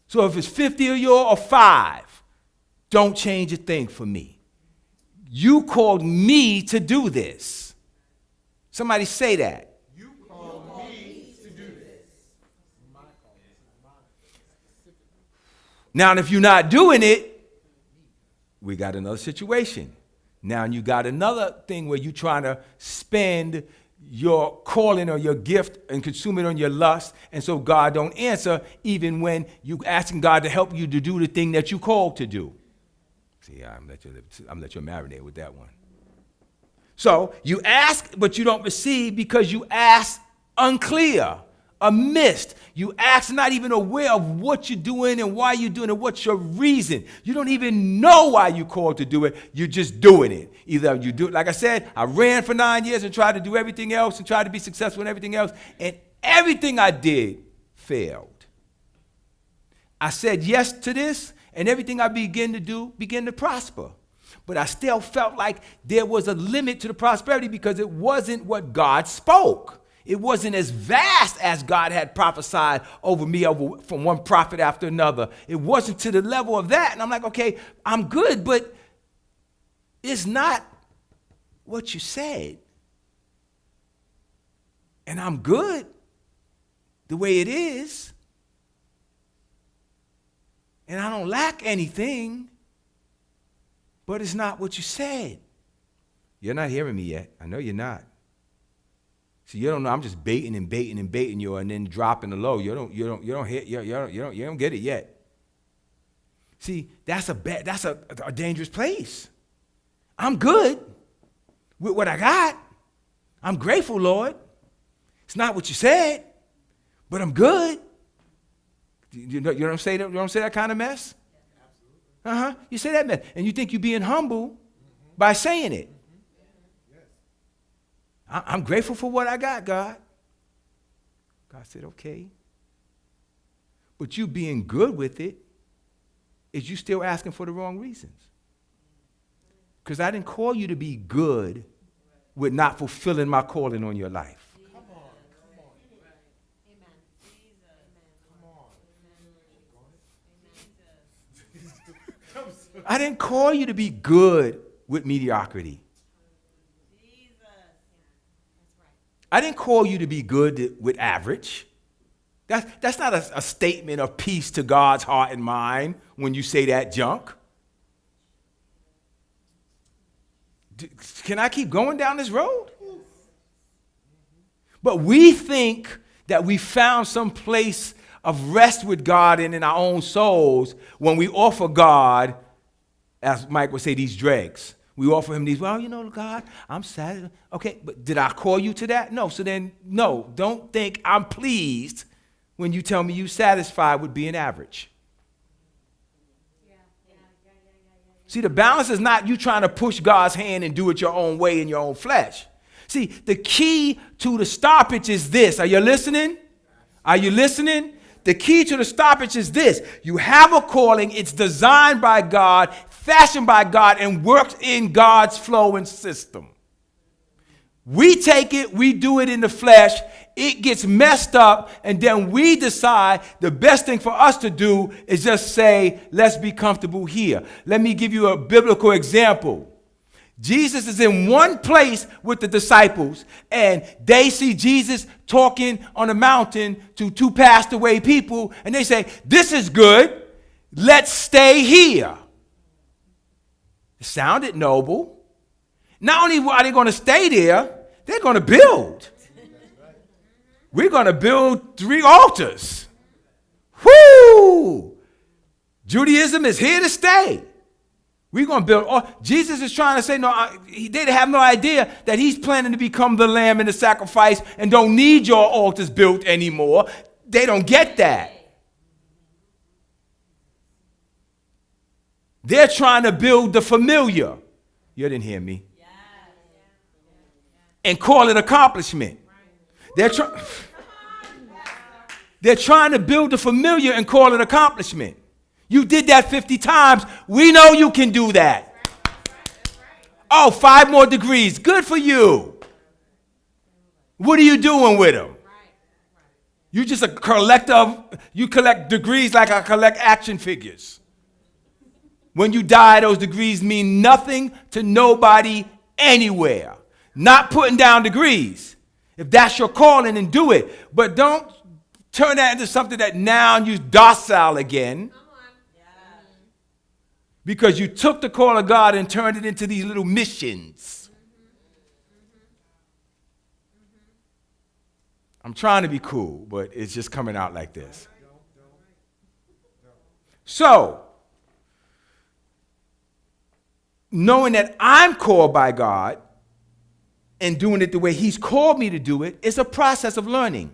So if it's 50 of you or 5, don't change a thing for me. You called me to do this. Somebody say that. Now, if you're not doing it, we got another situation. Now you got another thing where you're trying to spend your calling or your gift and consume it on your lust, and so God don't answer even when you asking God to help you to do the thing that you called to do. See, I'm gonna let you marinate with that one. So you ask, but you don't receive because you ask unclear, amiss. You ask not even aware of what you're doing and why you're doing it, what's your reason. You don't even know why you called to do it. You're just doing it. Either you do it, like I said, I ran for 9 years and tried to do everything else and tried to be successful in everything else, and everything I did failed. I said yes to this, and everything I began to do began to prosper. But I still felt like there was a limit to the prosperity because it wasn't what God spoke. It wasn't as vast as God had prophesied over me from one prophet after another. It wasn't to the level of that. And I'm like, okay, I'm good, but it's not what you said. And I'm good the way it is. And I don't lack anything, but it's not what you said. You're not hearing me yet. I know you're not. See, you don't know. I'm just baiting and baiting and baiting you, and then dropping the low. You don't get it yet. See, that's a dangerous place. I'm good with what I got. I'm grateful, Lord. It's not what you said, but I'm good. You know what I'm saying? You don't say that kind of mess? Absolutely. You say that mess, and you think you're being humble by saying it. I'm grateful for what I got, God. God said, okay. But you being good with it is you still asking for the wrong reasons. Because I didn't call you to be good with not fulfilling my calling on your life. Come on. I didn't call you to be good with mediocrity. I didn't call you to be good with average. That's not a statement of peace to God's heart and mind when you say that junk. Can I keep going down this road? But we think that we found some place of rest with God and in our own souls when we offer God, as Mike would say, these dregs. We offer him these, well, you know, God, I'm sad. Okay, but did I call you to that? No, so then, no, don't think I'm pleased when you tell me you're satisfied with being average. See, the balance is not you trying to push God's hand and do it your own way in your own flesh. See, the key to the stoppage is this. Are you listening? Are you listening? The key to the stoppage is this. You have a calling. It's designed by God, fashioned by God, and works in God's flow and system. We take it, we do it in the flesh, it gets messed up, and then we decide the best thing for us to do is just say, let's be comfortable here. Let me give you a biblical example. Jesus is in one place with the disciples, and they see Jesus talking on a mountain to two passed away people, and they say, this is good, let's stay here. It sounded noble. Not only are they going to stay there, they're going to build. We're going to build 3 altars. Whoo! Judaism is here to stay. We're going to build. Jesus is trying to say, they have no idea that he's planning to become the lamb and the sacrifice and don't need your altars built anymore. They don't get that. They're trying to build the familiar. You didn't hear me. And call it accomplishment. They're trying to build the familiar and call it accomplishment. You did that 50 times. We know you can do that. Oh, 5 more degrees. Good for you. What are you doing with them? You just a collector of, you collect degrees like I collect action figures. When you die, those degrees mean nothing to nobody anywhere. Not putting down degrees. If that's your calling, then do it. But don't turn that into something that now you're docile again. Because you took the call of God and turned it into these little missions. I'm trying to be cool, but it's just coming out like this. So, knowing that I'm called by God and doing it the way he's called me to do it, it's a process of learning.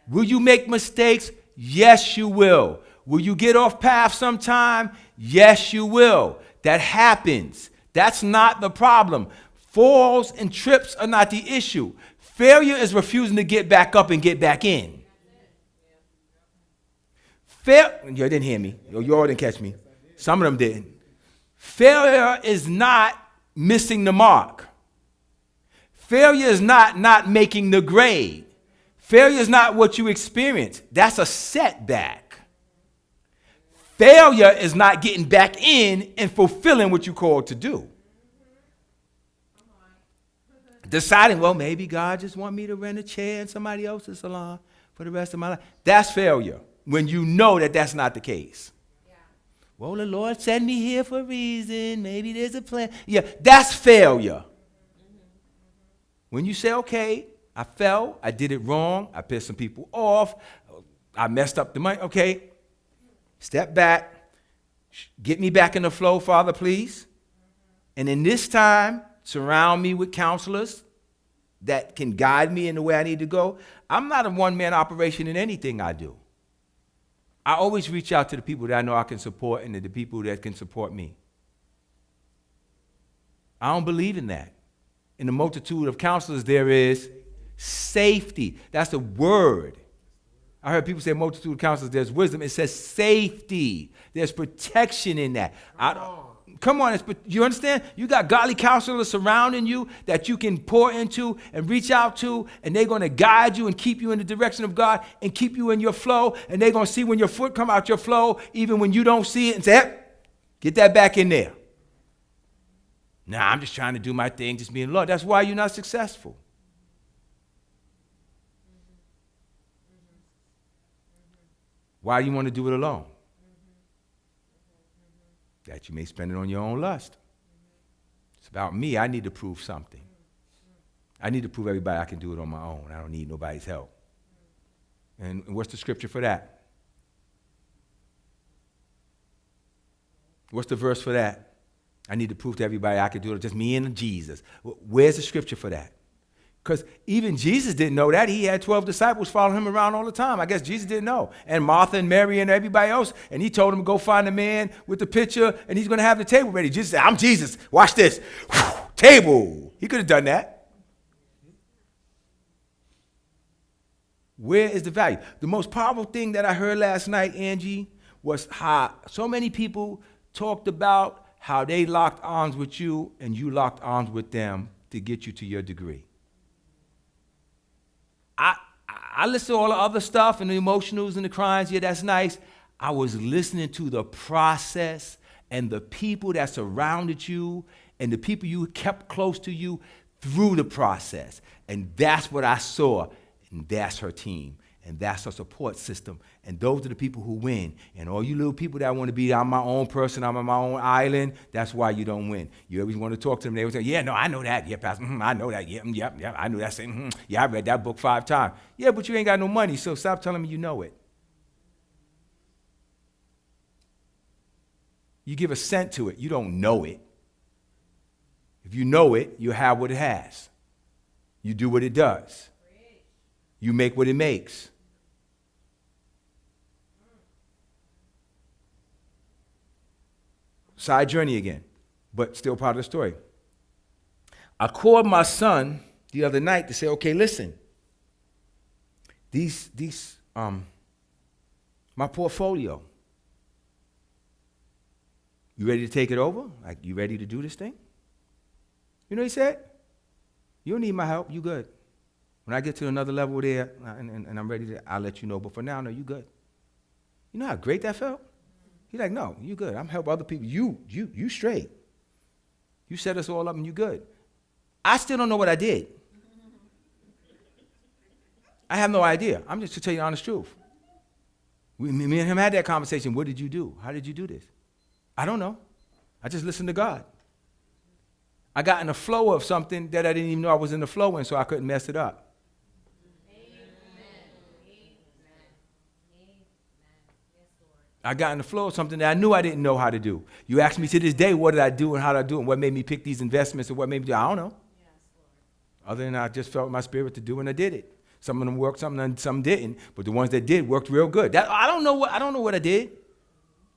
Will you make mistakes? Yes, you will. Will you get off path sometime? Yes, you will. That happens. That's not the problem. Falls and trips are not the issue. Failure is refusing to get back up and get back in. You didn't hear me. You all didn't catch me. Some of them didn't. Failure is not missing the mark. Failure is not making the grade. Failure is not what you experience. That's a setback. Failure is not getting back in and fulfilling what you called to do. Deciding, well, maybe God just want me to rent a chair in somebody else's salon for the rest of my life. That's failure when you know that that's not the case. Yeah. Well, the Lord sent me here for a reason. Maybe there's a plan. Yeah, that's failure. When you say, okay, I fell, I did it wrong, I pissed some people off, I messed up the money, okay, step back, get me back in the flow, Father, please. And in this time, surround me with counselors that can guide me in the way I need to go. I'm not a one-man operation in anything I do. I always reach out to the people that I know I can support and to the people that can support me. I don't believe in that. In the multitude of counselors, there is safety. That's the word. I heard people say multitude of counselors, there's wisdom. It says safety. There's protection in that. Come on, you understand? You got godly counselors surrounding you that you can pour into and reach out to, and they're going to guide you and keep you in the direction of God and keep you in your flow, and they're going to see when your foot come out your flow, even when you don't see it, and say, hey, get that back in there. Nah, I'm just trying to do my thing, just being Lord. That's why you're not successful. Why do you want to do it alone? That you may spend it on your own lust. It's about me. I need to prove something. I need to prove everybody I can do it on my own. I don't need nobody's help. And what's the scripture for that? What's the verse for that? I need to prove to everybody I can do it, just me and Jesus. Where's the scripture for that? Because even Jesus didn't know that. He had 12 disciples following him around all the time. I guess Jesus didn't know. And Martha and Mary and everybody else. And he told them to go find a man with the pitcher, and he's going to have the table ready. Jesus said, I'm Jesus. Watch this. Table. He could have done that. Where is the value? The most powerful thing that I heard last night, Angie, was how so many people talked about how they locked arms with you and you locked arms with them to get you to your degree. I listened to all the other stuff and the emotionals and the cryings. Yeah, that's nice. I was listening to the process and the people that surrounded you and the people you kept close to you through the process. And that's what I saw. And that's her team. And that's her support system. And those are the people who win. And all you little people that want to be, I'm my own person, I'm on my own island, that's why you don't win. You always want to talk to them. They always say, yeah, no, I know that. Yeah, Pastor, I know that. Yeah, I know that. Yeah, I read that book 5 times. Yeah, but you ain't got no money, so stop telling me you know it. You give a cent to it. You don't know it. If you know it, you have what it has. You do what it does. You make what it makes. Side journey again, but still part of the story. I called my son the other night to say, okay, listen, my portfolio, you ready to take it over? Like, you ready to do this thing? You know what he said? You don't need my help, you good. When I get to another level there and I'm ready to, I'll let you know, but for now, no, you good. You know how great that felt? He's like, no, you good. I'm helping other people. You straight. You set us all up and you good. I still don't know what I did. I have no idea. I'm just to tell you the honest truth. Me and him had that conversation. What did you do? How did you do this? I don't know. I just listened to God. I got in the flow of something that I didn't even know I was in the flow in, so I couldn't mess it up. I got in the flow of something that I knew I didn't know how to do. You ask me to this day, what did I do and how did I do it, and what made me pick these investments and what made me do it? I don't know. Other than I just felt my spirit to do, and I did it. Some of them worked, some didn't, but the ones that did worked real good. I don't know what I did.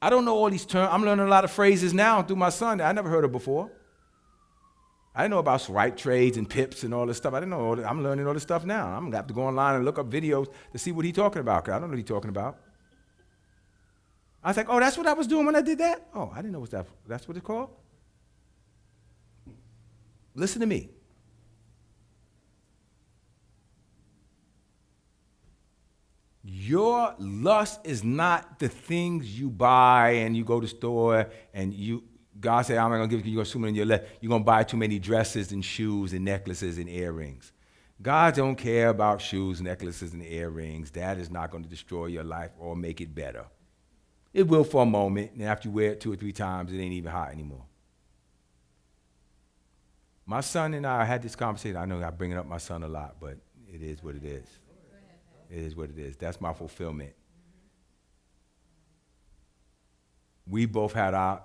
I don't know all these terms. I'm learning a lot of phrases now through my son that I never heard of before. I didn't know about swipe trades and pips and all this stuff. I didn't know all that. I'm learning all this stuff now. I'm gonna have to go online and look up videos to see what he's talking about, because I don't know what he's talking about. I was like, oh, that's what I was doing when I did that? Oh, I didn't know that's what it's called? Listen to me. Your lust is not the things you buy and you go to the store and God said, I'm not going to give you assuming in your left. You're going to buy too many dresses and shoes and necklaces and earrings. God don't care about shoes, necklaces, and earrings. That is not going to destroy your life or make it better. It will for a moment, and after you wear it 2 or 3 times, it ain't even hot anymore. My son and I had this conversation. I know I bring it up my son a lot, but it is what it is. It is what it is. That's my fulfillment. We both had our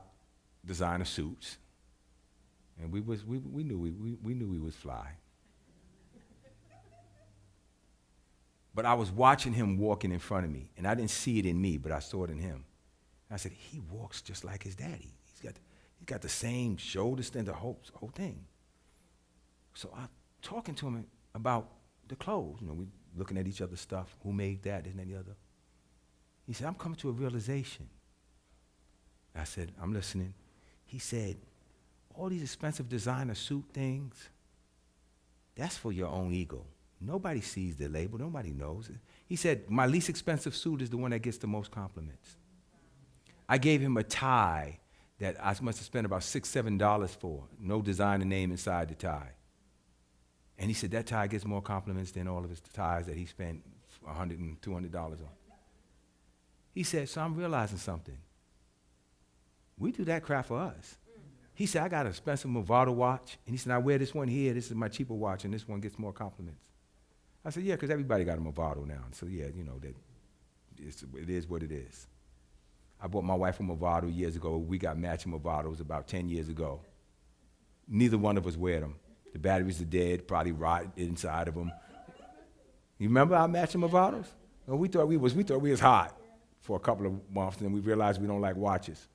designer suits, and we knew we was fly. But I was watching him walking in front of me, and I didn't see it in me, but I saw it in him. And I said, he walks just like his daddy. He's got the same shoulders and the whole thing. So I'm talking to him about the clothes. You know, we looking at each other's stuff. Who made that? This and the other. He said, I'm coming to a realization. I said, I'm listening. He said, all these expensive designer suit things, that's for your own ego. Nobody sees the label. Nobody knows it. He said, my least expensive suit is the one that gets the most compliments. I gave him a tie that I must have spent about $6, $7 for. No designer name inside the tie. And he said, that tie gets more compliments than all of his ties that he spent $100 and $200 on. He said, so I'm realizing something. We do that crap for us. He said, I got an expensive Movado watch. And he said, I wear this one here. This is my cheaper watch, and this one gets more compliments. I said, yeah, because everybody got a Movado now. So, yeah, you know, it is what it is. I bought my wife a Movado years ago. We got matching Movados about 10 years ago. Neither one of us wear them. The batteries are dead, probably rot inside of them. You remember our matching Movados? Well, we thought we was hot for a couple of months, and then we realized we don't like watches.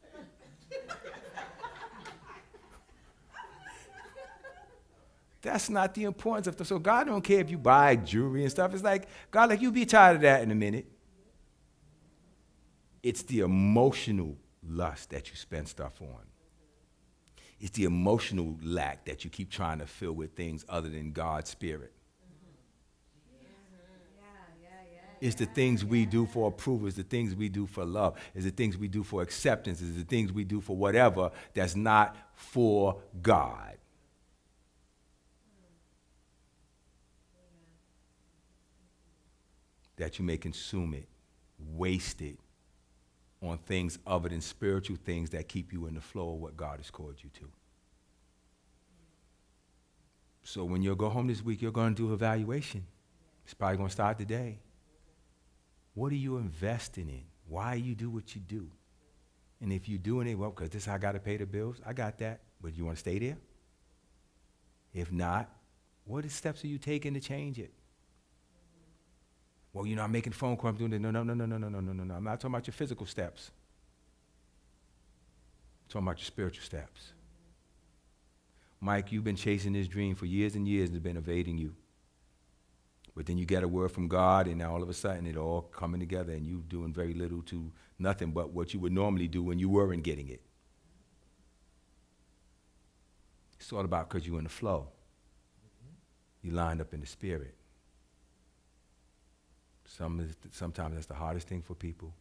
That's not the importance of so God don't care if you buy jewelry and stuff. It's like, God, like, you'll be tired of that in a minute. It's the emotional lust that you spend stuff on. It's the emotional lack that you keep trying to fill with things other than God's spirit. It's the things we do for approval. It's the things we do for love. It's the things we do for acceptance. It's the things we do for whatever that's not for God. That you may consume it, waste it on things other than spiritual things that keep you in the flow of what God has called you to. So when you go home this week, you're going to do an evaluation. It's probably going to start today. What are you investing in? Why you do what you do? And if you're doing it, well, because this is how I got to pay the bills, I got that. But you want to stay there? If not, what steps are you taking to change it? Well, you know, I'm making phone calls, I'm doing this. No. I'm not talking about your physical steps. I'm talking about your spiritual steps. Mike, you've been chasing this dream for years and years and it's been evading you. But then you get a word from God and now all of a sudden it all coming together and you doing very little to nothing but what you would normally do when you weren't getting it. It's all about because you're in the flow. You lined up in the spirit. Sometimes that's the hardest thing for people,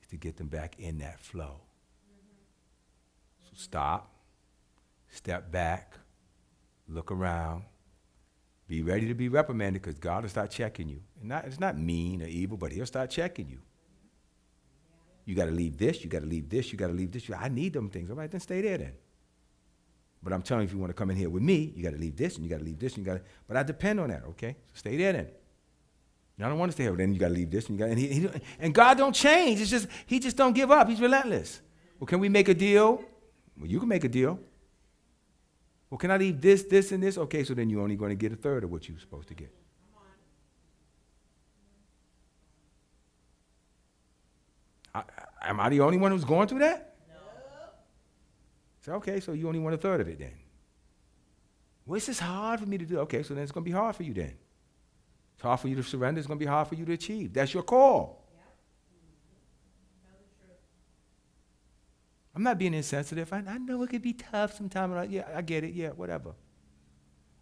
is to get them back in that flow. So stop, step back, look around, be ready to be reprimanded because God will start checking you. And it's not mean or evil, but he'll start checking you. You got to leave this, you got to leave this, you got to leave this. I need them things. All right, then stay there then. But I'm telling you, if you want to come in here with me, you got to leave this, and you got to leave this, and you got to, but I depend on that, okay? So stay there then. I don't want to stay here. Then you got to leave this, and you got, and God don't change. It's just, he just don't give up. He's relentless. Well, can we make a deal? Well, you can make a deal. Well, can I leave this, this, and this? Okay, so then you're only going to get a third of what you were supposed to get. Am I the only one who's going through that? No. So, okay, so you only want a third of it then. Well, it's just hard for me to do. Okay, so then it's going to be hard for you then. It's hard for you to surrender. It's going to be hard for you to achieve. That's your call. Yeah. I'm not being insensitive. I know it could be tough sometimes. Yeah, I get it. Yeah, whatever.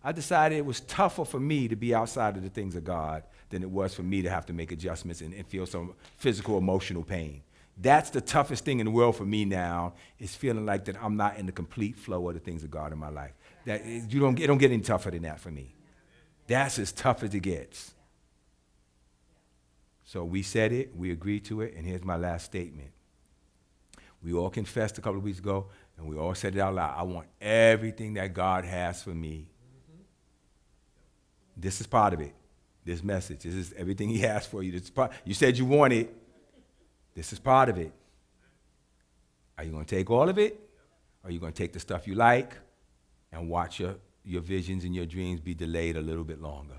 I decided it was tougher for me to be outside of the things of God than it was for me to have to make adjustments and feel some physical, emotional pain. That's the toughest thing in the world for me now, is feeling like that I'm not in the complete flow of the things of God in my life. That it don't get any tougher than that for me. That's as tough as it gets. So we said it, we agreed to it, and here's my last statement. We all confessed a couple of weeks ago, and we all said it out loud. I want everything that God has for me. This is part of it. This message. This is everything he has for you. This is part. You said you want it. This is part of it. Are you going to take all of it? Or are you going to take the stuff you like and watch your visions and your dreams be delayed a little bit longer?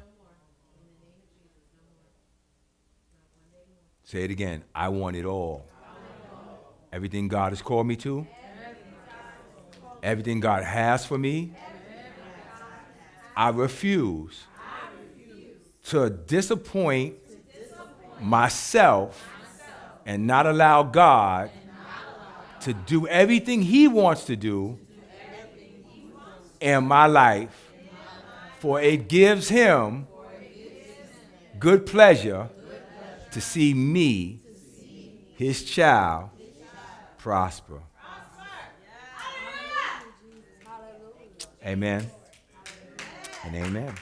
Say it again. I want it all. Everything God has called me to. Everything God has for me. I refuse to disappoint myself and not allow God to do everything he wants to do in my life, for it gives him good pleasure to see me, his child, prosper. Amen and amen.